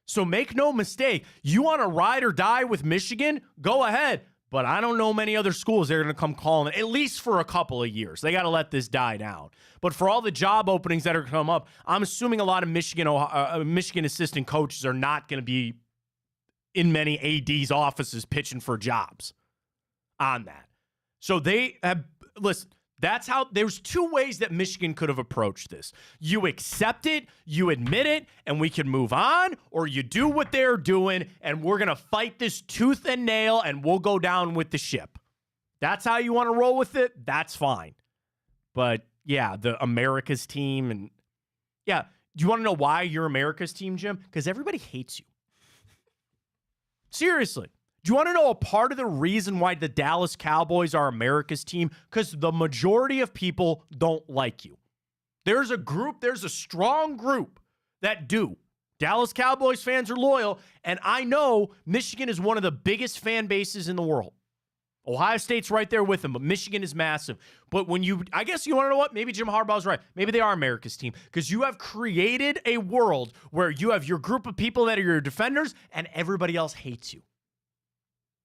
So make no mistake, you want to ride or die with Michigan, go ahead. But I don't know many other schools that are going to come calling, at least for a couple of years. They got to let this die down. But for all the job openings that are going to come up, I'm assuming a lot of Michigan assistant coaches are not going to be in many AD's offices pitching for jobs on that. So they have, listen, that's how, there's two ways that Michigan could have approached this. You accept it, you admit it, and we can move on, or you do what they're doing, and we're going to fight this tooth and nail, and we'll go down with the ship. That's how you want to roll with it? That's fine. But, yeah, the America's team, and, yeah, do you want to know why you're America's team, Jim? Because everybody hates you. Seriously. Do you want to know a part of the reason why the Dallas Cowboys are America's team? Because the majority of people don't like you. There's a strong group that do. Dallas Cowboys fans are loyal, and I know Michigan is one of the biggest fan bases in the world. Ohio State's right there with them, but Michigan is massive. But I guess you want to know what? Maybe Jim Harbaugh's right. Maybe they are America's team because you have created a world where you have your group of people that are your defenders, and everybody else hates you.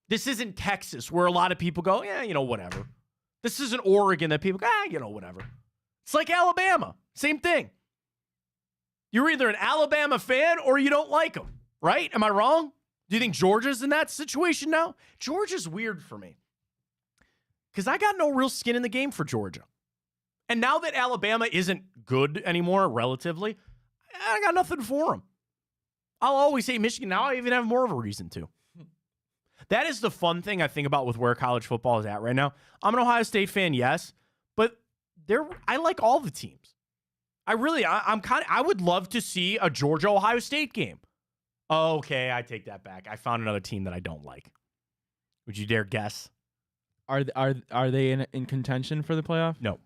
This isn't Texas where a lot of people go, yeah, whatever. This isn't Oregon that people go, whatever. It's like Alabama. Same thing. You're either an Alabama fan or you don't like them, right? Am I wrong? Do you think Georgia's in that situation now? Georgia's weird for me because I got no real skin in the game for Georgia. And now that Alabama isn't good anymore, relatively, I got nothing for them. I'll always say Michigan. Now I even have more of a reason to. That is the fun thing I think about with where college football is at right now. I'm an Ohio State fan, yes, but I like all the teams. I would love to see a Georgia-Ohio State game. Okay, I take that back. I found another team that I don't like. Would you dare guess? Are they in contention for the playoff? No,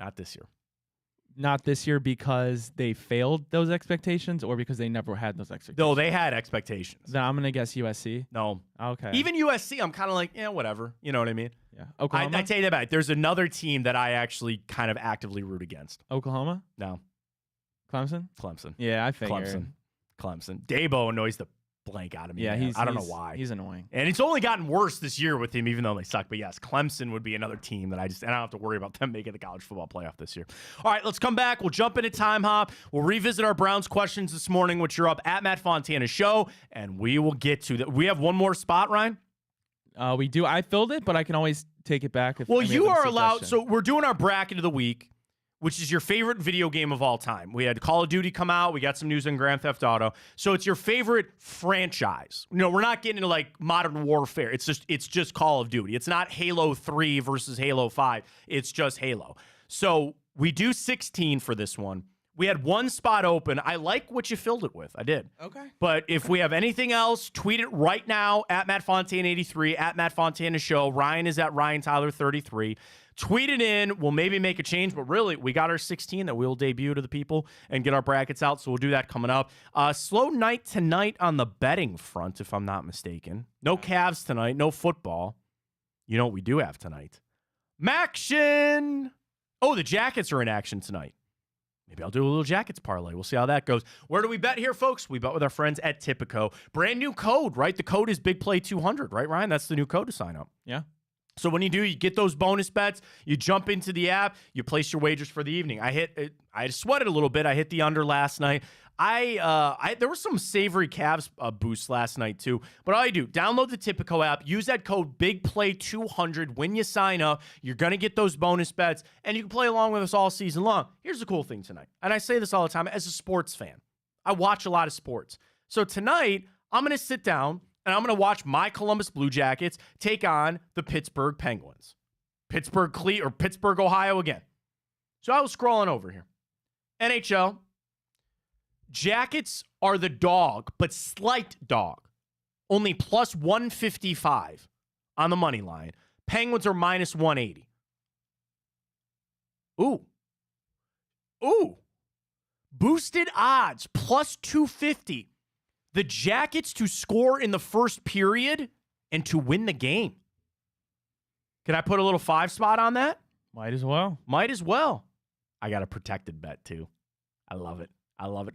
not this year. Not this year because they failed those expectations or because they never had those expectations? No, they had expectations. Then I'm going to guess USC. No. Okay. Even USC, I'm kind of like, whatever. You know what I mean? Yeah. Oklahoma? I take that back. There's another team that I actually kind of actively root against. Oklahoma? No. Clemson? Yeah, I figured. Clemson. Dabo annoys the blank out of me. Yeah, I don't know why. He's annoying. And it's only gotten worse this year with him, even though they suck. But yes, Clemson would be another team that I don't have to worry about them making the college football playoff this year. All right, let's come back. We'll jump into Time Hop. We'll revisit our Browns questions this morning, which are up at Matt Fontana Show, and we will get to that. We have one more spot, Ryan? We do. I filled it, but I can always take it back. Well, you are allowed. So we're doing our bracket of the week, which is your favorite video game of all time. We had Call of Duty come out. We got some news on Grand Theft Auto. So it's your favorite franchise. We're not getting into like Modern Warfare. It's just Call of Duty. It's not Halo 3 versus Halo 5. It's just Halo. So we do 16 for this one. We had one spot open. I like what you filled it with. I did. Okay. But if we have anything else, tweet it right now at Matt Fontana 83, at Matt Fontana Show. Ryan is at Ryan Tyler 33. Tweet it in. We'll maybe make a change, but really, we got our 16 that we'll debut to the people and get our brackets out, so we'll do that coming up. Slow night tonight on the betting front, if I'm not mistaken. No Cavs tonight, no football. You know what we do have tonight? Maction! Oh, the Jackets are in action tonight. Maybe I'll do a little Jackets parlay. We'll see how that goes. Where do we bet here, folks? We bet with our friends at Tipico. Brand new code, right? The code is BigPlay200, right, Ryan? That's the new code to sign up. Yeah. So when you do, you get those bonus bets. You jump into the app. You place your wagers for the evening. I sweated a little bit. I hit the under last night. There was some savory Cavs boosts last night too. But all you do, download the Tipico app. Use that code BigPlay200 when you sign up. You're gonna get those bonus bets, and you can play along with us all season long. Here's the cool thing tonight, and I say this all the time as a sports fan. I watch a lot of sports. So tonight, I'm gonna sit down and I'm going to watch my Columbus Blue Jackets take on the Pittsburgh Penguins. Pittsburgh, Ohio again. So I was scrolling over here. NHL. Jackets are the dog, but slight dog. Only plus 155 on the money line. Penguins are minus 180. Ooh. Boosted odds, plus 250. The Jackets to score in the first period and to win the game. Can I put a little 5 spot on that? Might as well. I got a protected bet, too. I love it.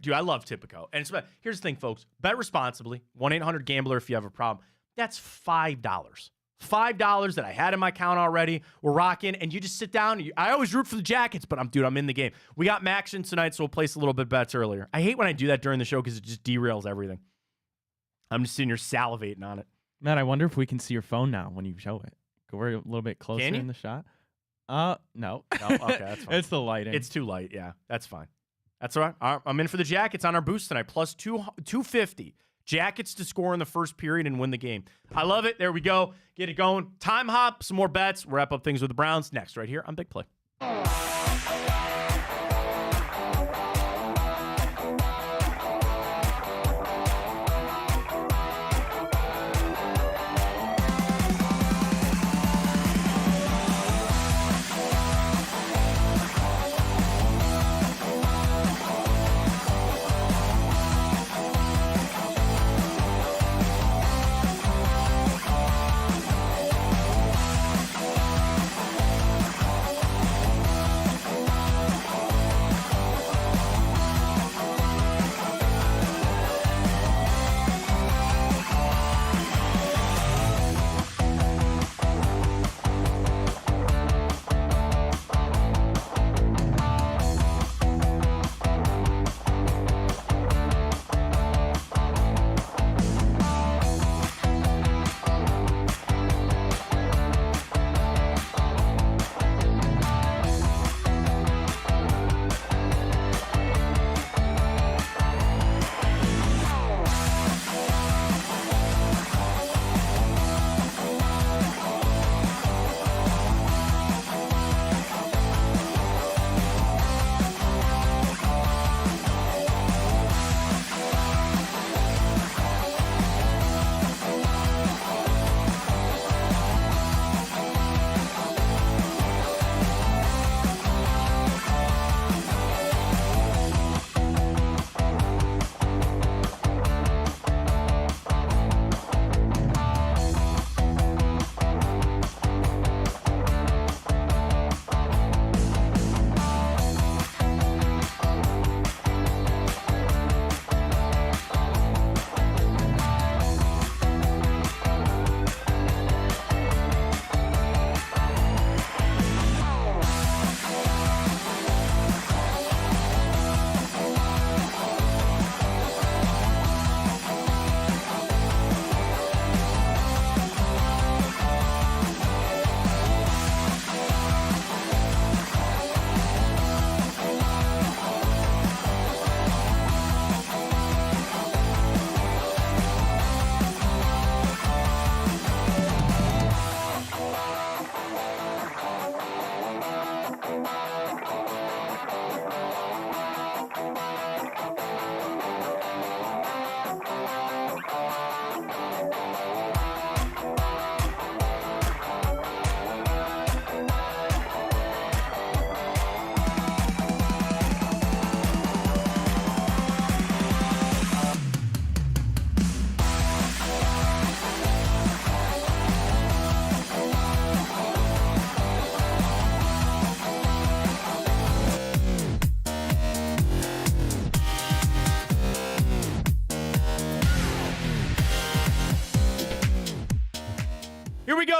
Dude, I love Tipico. And here's the thing, folks. Bet responsibly. 1-800-GAMBLER if you have a problem. That's $5. $5 that I had in my account already. We're rocking. And you just sit down. I always root for the Jackets, but I'm in the game. We got Maction tonight, so we'll place a little bit bets earlier. I hate when I do that during the show because it just derails everything. I'm just sitting here salivating on it. Matt, I wonder if we can see your phone now when you show it. Go a little bit closer in the shot. No. No, okay, that's fine. It's the lighting. It's too light, yeah. That's fine. That's all right. I'm in for the Jackets on our boost tonight. Plus 250. Jackets to score in the first period and win the game. I love it. There we go. Get it going. Time hop, some more bets. Wrap up things with the Browns next right here on Big Play.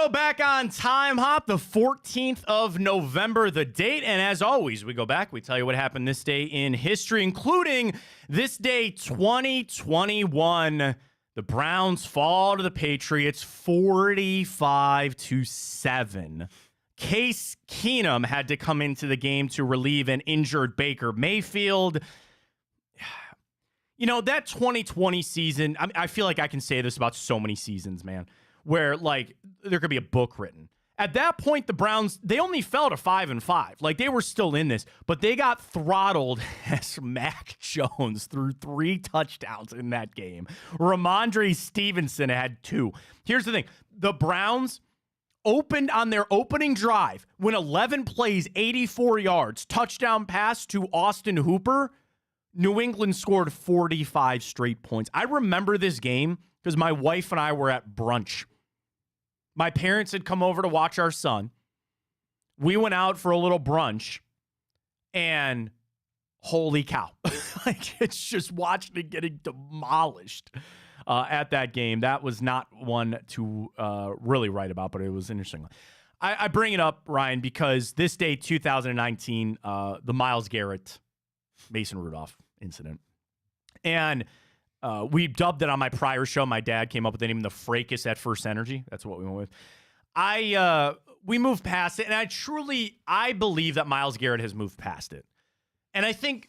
go back on Time Hop, the 14th of November, the date. And as always, we go back, we tell you what happened this day in history, including this day, 2021. The Browns fall to the Patriots 45-7. Case Keenum had to come into the game to relieve an injured Baker Mayfield. You know, that 2020 season, I feel like I can say this about so many seasons, man, where, like, there could be a book written. At that point, the Browns, they only fell to 5-5. Like, they were still in this, but they got throttled as Mac Jones threw 3 touchdowns in that game. Ramondre Stevenson had 2. Here's the thing. The Browns opened on their opening drive, went 11 plays, 84 yards, touchdown pass to Austin Hooper. New England scored 45 straight points. I remember this game because my wife and I were at brunch. My parents had come over to watch our son. We went out for a little brunch, and holy cow. Like, it's just watching it getting demolished at that game. That was not one to really write about, but it was interesting. I bring it up, Ryan, because this day, 2019, the Myles Garrett, Mason Rudolph incident. And we dubbed it on my prior show. My dad came up with the name, the Fracas at First Energy. That's what we went with. We moved past it, and I believe that Myles Garrett has moved past it. And I think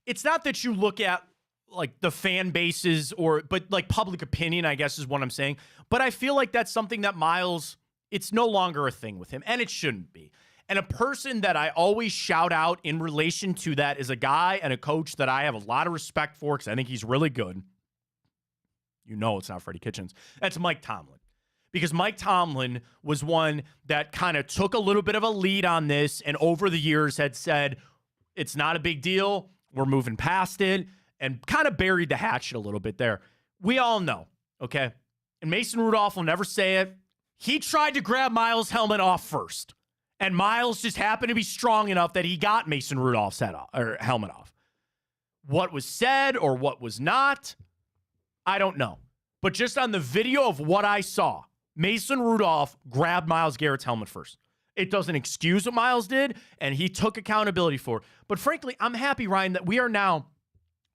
it's not that you look at like the fan bases but like public opinion, I guess is what I'm saying. But I feel like that's something that Myles, it's no longer a thing with him, and it shouldn't be. And a person that I always shout out in relation to that is a guy and a coach that I have a lot of respect for because I think he's really good. You know it's not Freddie Kitchens. That's Mike Tomlin. Because Mike Tomlin was one that kind of took a little bit of a lead on this and over the years had said, it's not a big deal, we're moving past it, and kind of buried the hatchet a little bit there. We all know, okay? And Mason Rudolph will never say it. He tried to grab Myles' helmet off first. And Myles just happened to be strong enough that he got Mason Rudolph's helmet off. What was said or what was not, I don't know. But just on the video of what I saw, Mason Rudolph grabbed Myles Garrett's helmet first. It doesn't excuse what Myles did, and he took accountability for it. But frankly, I'm happy, Ryan, that we are now,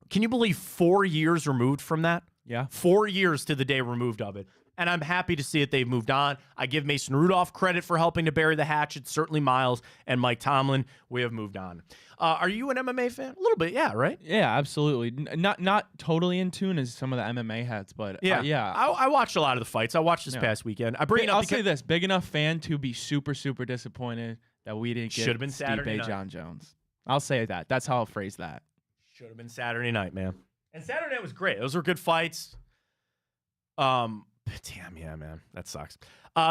can you believe 4 years removed from that? Yeah. 4 years to the day removed of it. And I'm happy to see that they've moved on. I give Mason Rudolph credit for helping to bury the hatchet. Certainly Myles and Mike Tomlin, we have moved on. Are you an MMA fan? A little bit, yeah, right? Yeah, absolutely. Not totally in tune as some of the MMA heads, but yeah. I watched a lot of the fights. I watched this past weekend. I'll say this: big enough fan to be super, super disappointed that we didn't get Should have been Saturday night. John Jones. I'll say that. That's how I'll phrase that. Should have been Saturday night, man. And Saturday night was great. Those were good fights. Damn, yeah, man. That sucks.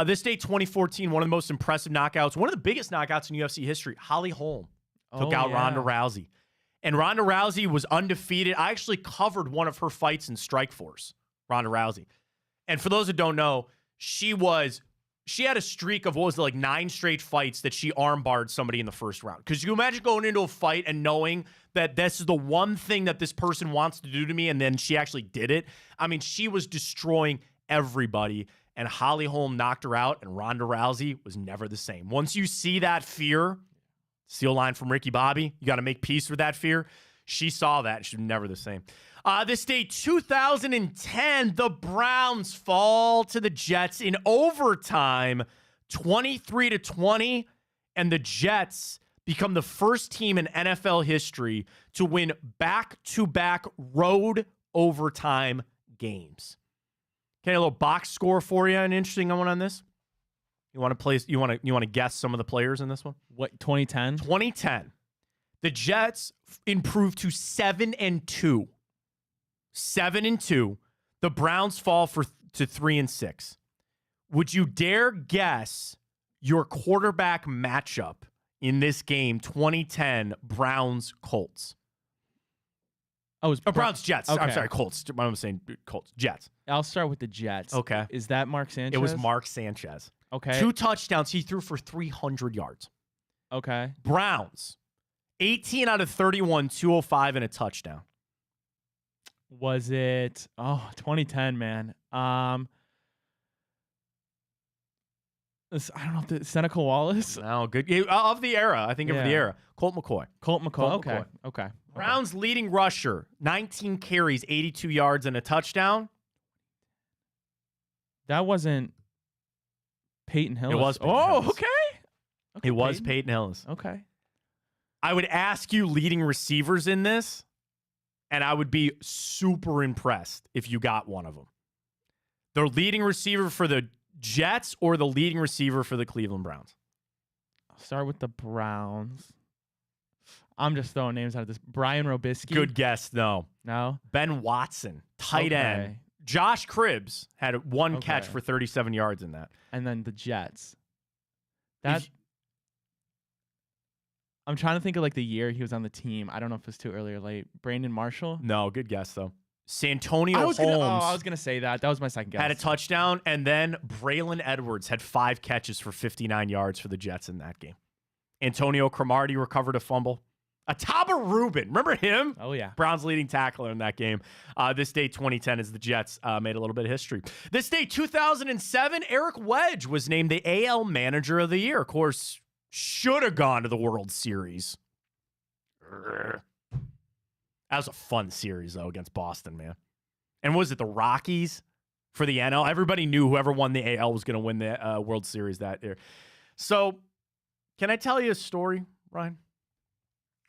This day, 2014, one of the most impressive knockouts, one of the biggest knockouts in UFC history, Holly Holm took out Ronda Rousey. And Ronda Rousey was undefeated. I actually covered one of her fights in Strikeforce, Ronda Rousey. And for those who don't know, she had a streak of, 9 straight fights that she armbarred somebody in the first round. Because you imagine going into a fight and knowing that this is the one thing that this person wants to do to me, and then she actually did it. I mean, she was destroying everybody, and Holly Holm knocked her out, and Ronda Rousey was never the same. Once you see that fear, steal line from Ricky Bobby, you got to make peace with that fear. She saw that, and she was never the same. This day, 2010, the Browns fall to the Jets in overtime, 23-20, and the Jets become the first team in NFL history to win back-to-back road overtime games. Okay, a little box score for you. An interesting one on this. You want to guess some of the players in this one? What, 2010? 2010. The Jets improved to 7-2. 7-2. The Browns fall to 3-6. Would you dare guess your quarterback matchup in this game? 2010 Browns Colts. Browns Jets. Okay. I'm sorry, Colts. I'm saying Colts Jets. I'll start with the Jets. Okay. Is that Mark Sanchez? It was Mark Sanchez. Okay. 2 touchdowns. He threw for 300 yards. Okay. Browns, 18 out of 31, 205 and a touchdown. Was it 2010, man? I don't know. Seneca Wallace. No, good. Of the era. I think of the era. Colt McCoy. Colt McCoy. McCoy. Okay. Browns leading rusher, 19 carries, 82 yards, and a touchdown. That wasn't Peyton Hillis. It was Peyton Hillis. Okay. It was Peyton Hillis. Okay. I would ask you leading receivers in this, and I would be super impressed if you got one of them. The leading receiver for the Jets or the leading receiver for the Cleveland Browns? I'll start with the Browns. I'm just throwing names out of this. Brian Robisky. Good guess, no. No? Ben Watson, tight end. Josh Cribbs had one catch for 37 yards in that. And then the Jets. I'm trying to think of like the year he was on the team. I don't know if it's too early or late. Brandon Marshall? No, good guess though. Santonio Holmes. I was gonna say that. That was my second guess. Had a touchdown, and then Braylon Edwards had 5 catches for 59 yards for the Jets in that game. Antonio Cromartie recovered a fumble. Ataba Rubin, remember him? Oh, yeah. Browns leading tackler in that game. This day, 2010, as the Jets made a little bit of history. This day, 2007, Eric Wedge was named the AL Manager of the Year. Of course, should have gone to the World Series. That was a fun series, though, against Boston, man. And was it the Rockies for the NL? Everybody knew whoever won the AL was going to win the World Series that year. So, can I tell you a story, Ryan,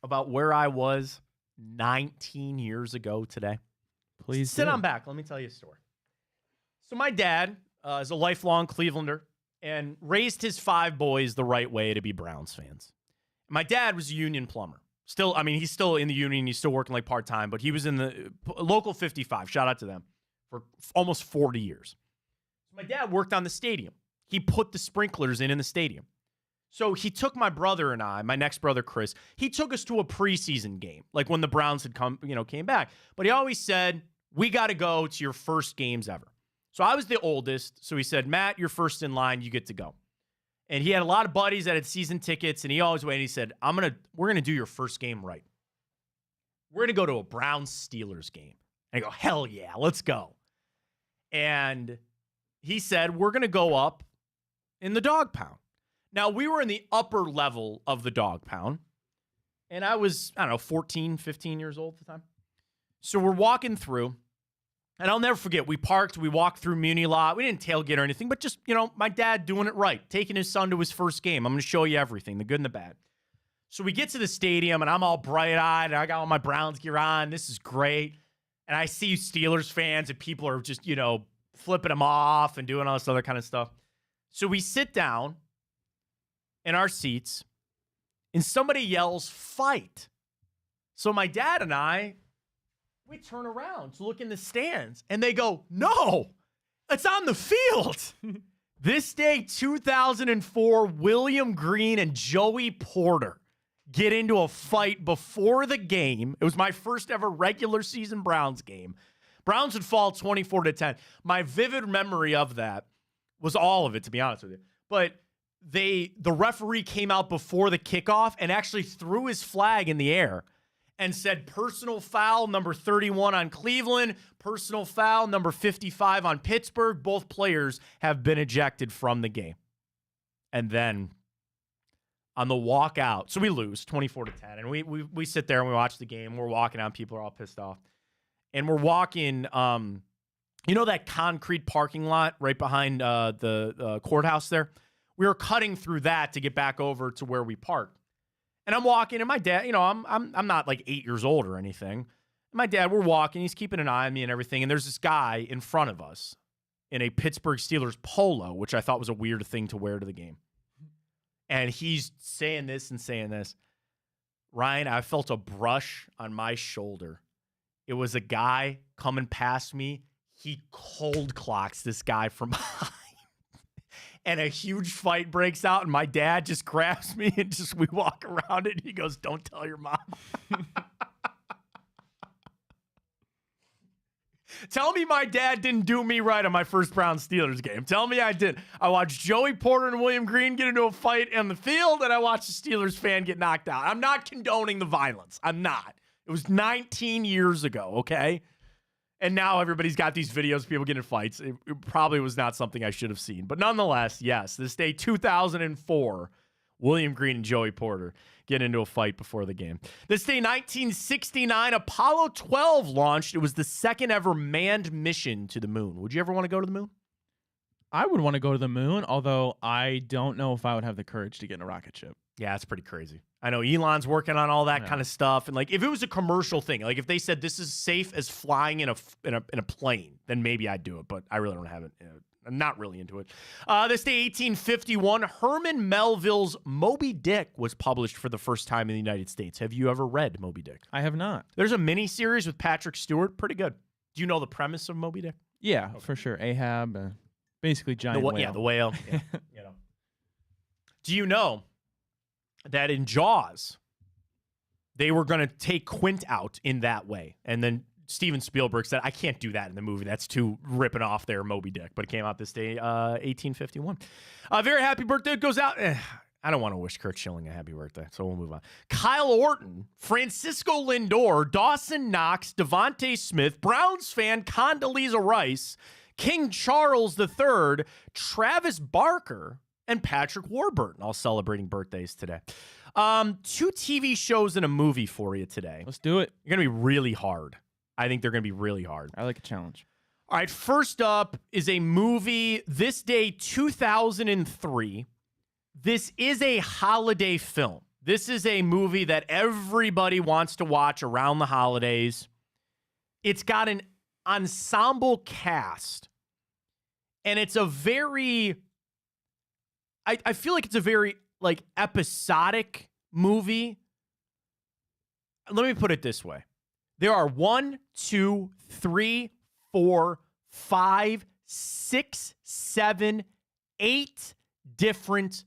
about where I was 19 years ago today? Please sit on back. Let me tell you a story. So, my dad is a lifelong Clevelander and raised his 5 boys the right way to be Browns fans. My dad was a union plumber. He's still in the union. He's still working like part-time, but he was in the local 55. Shout out to them for almost 40 years. My dad worked on the stadium. He put the sprinklers in the stadium. So he took my brother and I, my next brother, Chris, he took us to a preseason game, like when the Browns had came back. But he always said, we got to go to your first games ever. So I was the oldest. So he said, Matt, you're first in line. You get to go. And he had a lot of buddies that had season tickets, and he always went. And he said, "We're gonna do your first game right. We're gonna go to a Browns-Steelers game." And I go, "Hell yeah, let's go!" And he said, "We're gonna go up in the dog pound." Now we were in the upper level of the dog pound, and I was 14, 15 years old at the time. So we're walking through. And I'll never forget, we parked, we walked through Muni Lot. We didn't tailgate or anything, but just, my dad doing it right, taking his son to his first game. I'm going to show you everything, the good and the bad. So we get to the stadium, and I'm all bright-eyed, and I got all my Browns gear on. This is great. And I see Steelers fans, and people are just, flipping them off and doing all this other kind of stuff. So we sit down in our seats, and somebody yells, "Fight." So my dad and I, we turn around to look in the stands, and they go, "No, it's on the field." This day, 2004, William Green and Joey Porter get into a fight before the game. It was my first ever regular season Browns game. Browns would fall 24-10. My vivid memory of that was all of it, to be honest with you. But the referee came out before the kickoff and actually threw his flag in the air and said personal foul number 31 on Cleveland, personal foul number 55 on Pittsburgh. Both players have been ejected from the game. And then on the walk out, so we lose 24-10, and we sit there and we watch the game. We're walking out, people are all pissed off. And we're walking, that concrete parking lot right behind the courthouse there? We were cutting through that to get back over to where we parked. And I'm walking, and my dad, I'm not like 8 years old or anything. My dad, we're walking, he's keeping an eye on me and everything, and there's this guy in front of us in a Pittsburgh Steelers polo, which I thought was a weird thing to wear to the game. And he's saying this and saying this. Ryan, I felt a brush on my shoulder. It was a guy coming past me. He cold clocks this guy from behind. And a huge fight breaks out, and my dad just grabs me and we walk around it. And he goes, "Don't tell your mom." Tell me my dad didn't do me right on my first Browns-Steelers game. Tell me I did. I watched Joey Porter and William Green get into a fight on the field, and I watched a Steelers fan get knocked out. I'm not condoning the violence. I'm not. It was 19 years ago, okay? And now everybody's got these videos of people getting in fights. It probably was not something I should have seen. But nonetheless, yes, this day 2004, William Green and Joey Porter get into a fight before the game. This day 1969, Apollo 12 launched. It was the second ever manned mission to the moon. Would you ever want to go to the moon? I would want to go to the moon, although I don't know if I would have the courage to get in a rocket ship. Yeah, it's pretty crazy. I know Elon's working on all that kind of stuff, and like if it was a commercial thing, like if they said this is safe as flying in a plane, then maybe I'd do it. But I really don't have it. I'm not really into it. This day, 1851, Herman Melville's Moby Dick was published for the first time in the United States. Have you ever read Moby Dick? I have not. There's a mini series with Patrick Stewart. Pretty good. Do you know the premise of Moby Dick? Yeah, for sure. Ahab, basically giant whale. Yeah, the whale. Yeah, you know. Do you know that in Jaws, they were going to take Quint out in that way, and then Steven Spielberg said, I can't do that in the movie. That's too ripping off their Moby Dick. But it came out this day, 1851. Very happy birthday goes out. I don't want to wish Kurt Schilling a happy birthday, so we'll move on. Kyle Orton, Francisco Lindor, Dawson Knox, Devontae Smith, Browns fan Condoleezza Rice, King Charles III, Travis Barker, and Patrick Warburton, all celebrating birthdays today. 2 TV shows and a movie for you today. Let's do it. They're going to be really hard. I think they're going to be really hard. I like a challenge. All right, first up is a movie, this day, 2003. This is a holiday film. This is a movie that everybody wants to watch around the holidays. It's got an ensemble cast, and it's a very, I feel like it's a very, like, episodic movie. Let me put it this way. There are 1, 2, 3, 4, 5, 6, 7, 8 different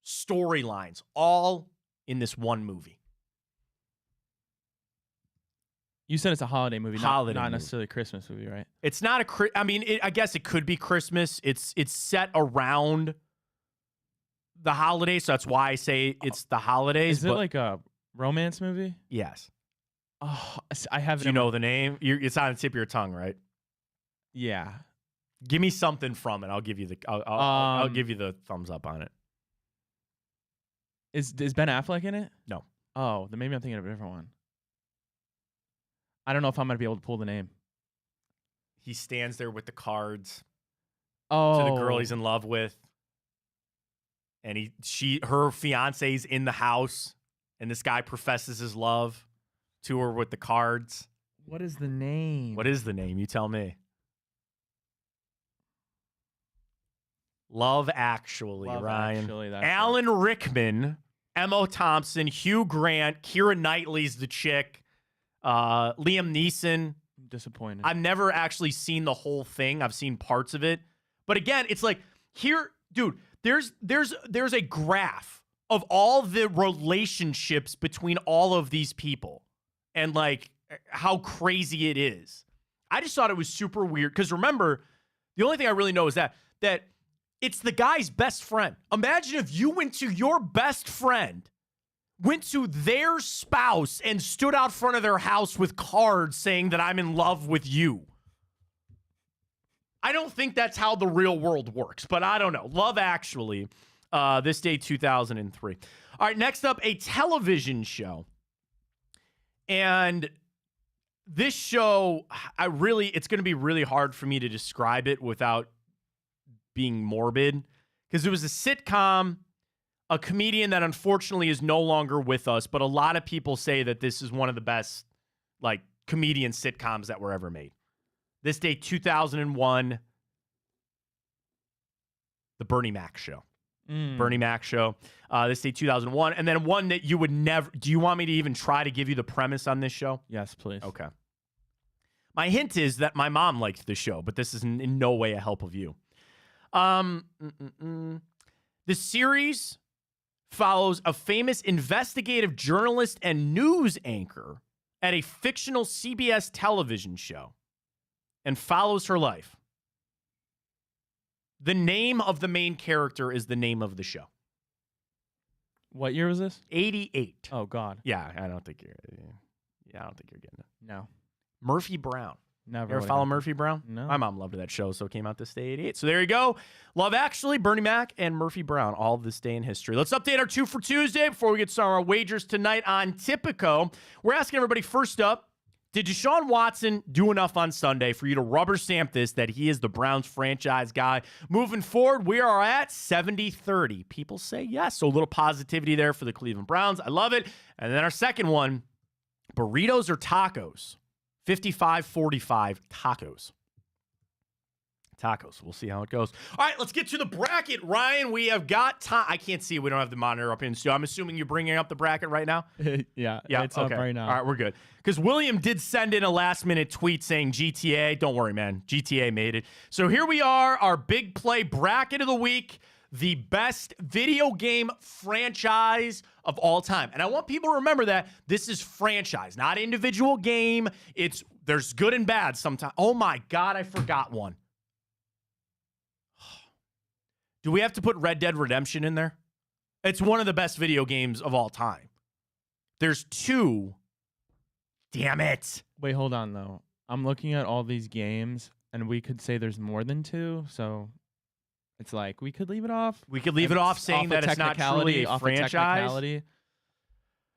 storylines, all in this one movie. You said it's a holiday movie, not movie. necessarily a Christmas movie, right? It's not a. I mean, I guess it could be Christmas. It's set around the holidays, so that's why I say it's the holidays. Is it like a romance movie? Yes. Oh, I have. Do you know the name? It's on the tip of your tongue, right? Yeah. Give me something from it. I'll give you the. I'll give you the thumbs up on it. Is Ben Affleck in it? No. Oh, then maybe I'm thinking of a different one. I don't know if I'm gonna be able to pull the name. He stands there with the cards. Oh. To the girl he's in love with, and her fiance's in the house, and this guy professes his love to her with the cards. What is the name? What is the name? You tell me. Love Actually, Ryan. Alan Rickman, Emma Thompson, Hugh Grant, Keira Knightley's the chick, Liam Neeson. I'm disappointed. I've never actually seen the whole thing. I've seen parts of it. But again, it's like, here, dude, there's a graph of all the relationships between all of these people and like how crazy it is. I just thought it was super weird because remember, the only thing I really know is that it's the guy's best friend. Imagine if you went to your best friend, went to their spouse and stood out front of their house with cards saying that I'm in love with you. I don't think that's how the real world works, but I don't know. Love Actually, this day 2003. All right, next up, a television show. And this show, it's going to be really hard for me to describe it without being morbid, because it was a sitcom, a comedian that unfortunately is no longer with us, but a lot of people say that this is one of the best like comedian sitcoms that were ever made. This day 2001, the Bernie Mac Show. Bernie Mac Show. This day 2001, and then one that you would never. Do you want me to even try to give you the premise on this show? Yes, please. Okay. My hint is that my mom liked the show, but this is in no way a help of you. The series follows a famous investigative journalist and news anchor at a fictional CBS television show and follows her life. The name of the main character is the name of the show. What year was this? 88. Oh God. Yeah, I don't think you're getting it. No. Murphy Brown. Never. You ever follow Murphy Brown? No. My mom loved that show, so it came out this day, 88. So there you go. Love Actually, Bernie Mac, and Murphy Brown, all this day in history. Let's update our 2 for Tuesday before we get started on our wagers tonight on Tipico. We're asking everybody, first up, did Deshaun Watson do enough on Sunday for you to rubber stamp this that he is the Browns franchise guy? Moving forward, we are at 70-30. People say yes, so a little positivity there for the Cleveland Browns. I love it. And then our second one, burritos or tacos? 55-45 tacos. Tacos. We'll see how it goes. All right, let's get to the bracket. Ryan, we have got time. I can't see. We don't have the monitor up in the studio. I'm assuming you're bringing up the bracket right now? Yeah, it's okay. up right now. All right, we're good. Because William did send in a last-minute tweet saying GTA. Don't worry, man. GTA made it. So here we are, our big play bracket of the week, the best video game franchise of all time. And I want people to remember that this is franchise, not individual game. There's good and bad sometimes. Oh, my God, I forgot one. Do we have to put Red Dead Redemption in there? It's one of the best video games of all time. There's 2. Damn it. Wait, hold on, though. I'm looking at all these games, and we could say there's more than 2, so it's like we could leave it off. We could leave it off saying that it's not truly a franchise.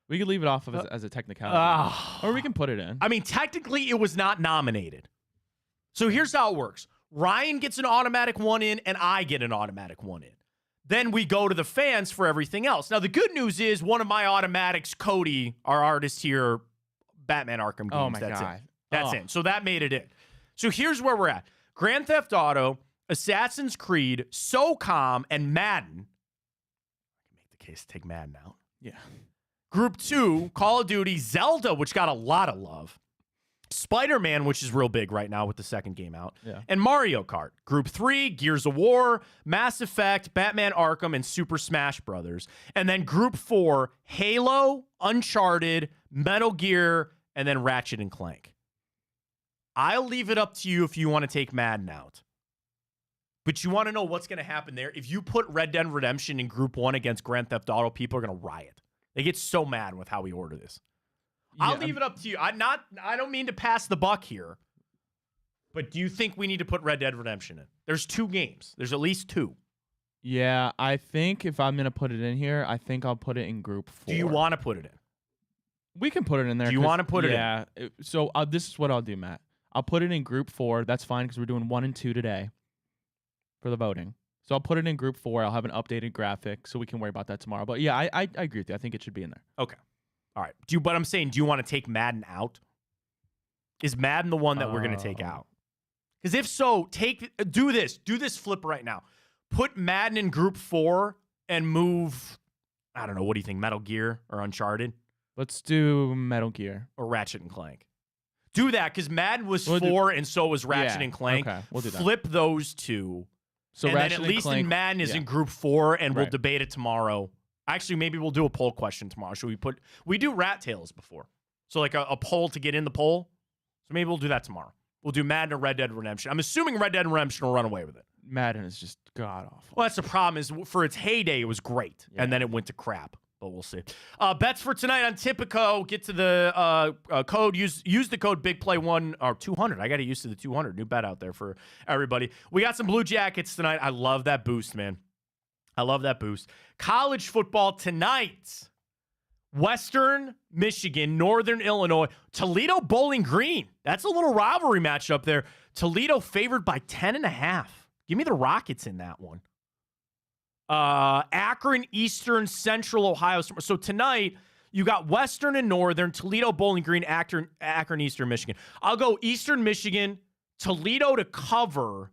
We could leave it off as a technicality. Or we can put it in. I mean, technically, it was not nominated. So here's how it works. Ryan gets an automatic 1 in, and I get an automatic 1 in. Then we go to the fans for everything else. Now, the good news is one of my automatics, Cody, our artist here, Batman Arkham Games, oh my that's God. it. That's in. So that made it in. So here's where we're at. Grand Theft Auto, Assassin's Creed, SOCOM, and Madden. I can make the case to take Madden out. Yeah. Group 2, Call of Duty, Zelda, which got a lot of love. Spider-Man, which is real big right now with the second game out. Yeah. And Mario Kart. Group 3, Gears of War, Mass Effect, Batman Arkham, and Super Smash Brothers. And then Group 4, Halo, Uncharted, Metal Gear, and then Ratchet and Clank. I'll leave it up to you if you want to take Madden out. But you want to know what's going to happen there? If you put Red Dead Redemption in Group 1 against Grand Theft Auto, people are going to riot. They get so mad with how we order this. Yeah, I'll leave it up to you. I don't mean to pass the buck here. But do you think we need to put Red Dead Redemption in? There's 2 games. There's at least 2. Yeah, I think if I'm going to put it in here, I think I'll put it in Group 4. Do you want to put it in? We can put it in there. Do you want to put it in? Yeah. So this is what I'll do, Matt. I'll put it in Group 4. That's fine because we're doing 1 and 2 today for the voting. So I'll put it in Group 4. I'll have an updated graphic so we can worry about that tomorrow. But yeah, I agree with you. I think it should be in there. Okay. All right. But I'm saying, do you want to take Madden out? Is Madden the one that we're going to take out? Because if so, do this. Do this flip right now. Put Madden in Group 4 and move, I don't know, what do you think, Metal Gear or Uncharted? Let's do Metal Gear. Or Ratchet and Clank. Do that, because Madden was 4 and so was Ratchet and Clank. Okay, we'll do that. Flip those 2. So and Ratchet then at least Clank, in Madden is in Group 4, and we'll Right. debate it tomorrow. Actually, maybe we'll do a poll question tomorrow. We do Rat Tails before. So like a poll to get in the poll. So maybe we'll do that tomorrow. We'll do Madden or Red Dead Redemption. I'm assuming Red Dead Redemption will run away with it. Madden is just god-awful. Well, that's the problem is for its heyday, it was great. Yeah. And then it went to crap. But we'll see. Bets for tonight on Tipico. Get to the code. Use the code BigPlay1 or 200. I got to use to the 200. New bet out there for everybody. We got some Blue Jackets tonight. I love that boost, man. I love that boost. College football tonight. Western Michigan, Northern Illinois, Toledo Bowling Green. That's a little rivalry matchup there. Toledo favored by 10.5. Give me the Rockets in that one. Akron, Eastern, Central Ohio. So tonight, you got Western and Northern, Toledo Bowling Green, Akron, Eastern Michigan. I'll go Eastern Michigan, Toledo to cover,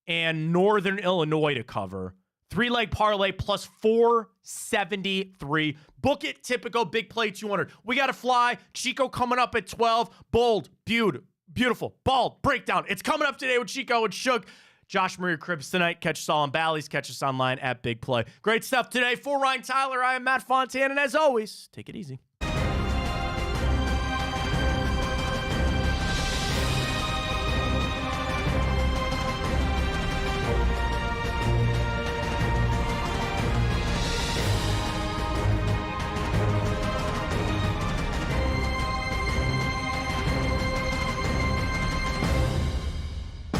and Northern Illinois to cover. 3-leg parlay plus 473. Book it, Tipico, big play 200. We got to fly. Chico coming up at 12. Bold, beautiful, bald, breakdown. It's coming up today with Chico and Shook. Josh Maria Cribs tonight. Catch us all on Bally's. Catch us online at Big Play. Great stuff today. For Ryan Tyler, I am Matt Fontana. And as always, take it easy.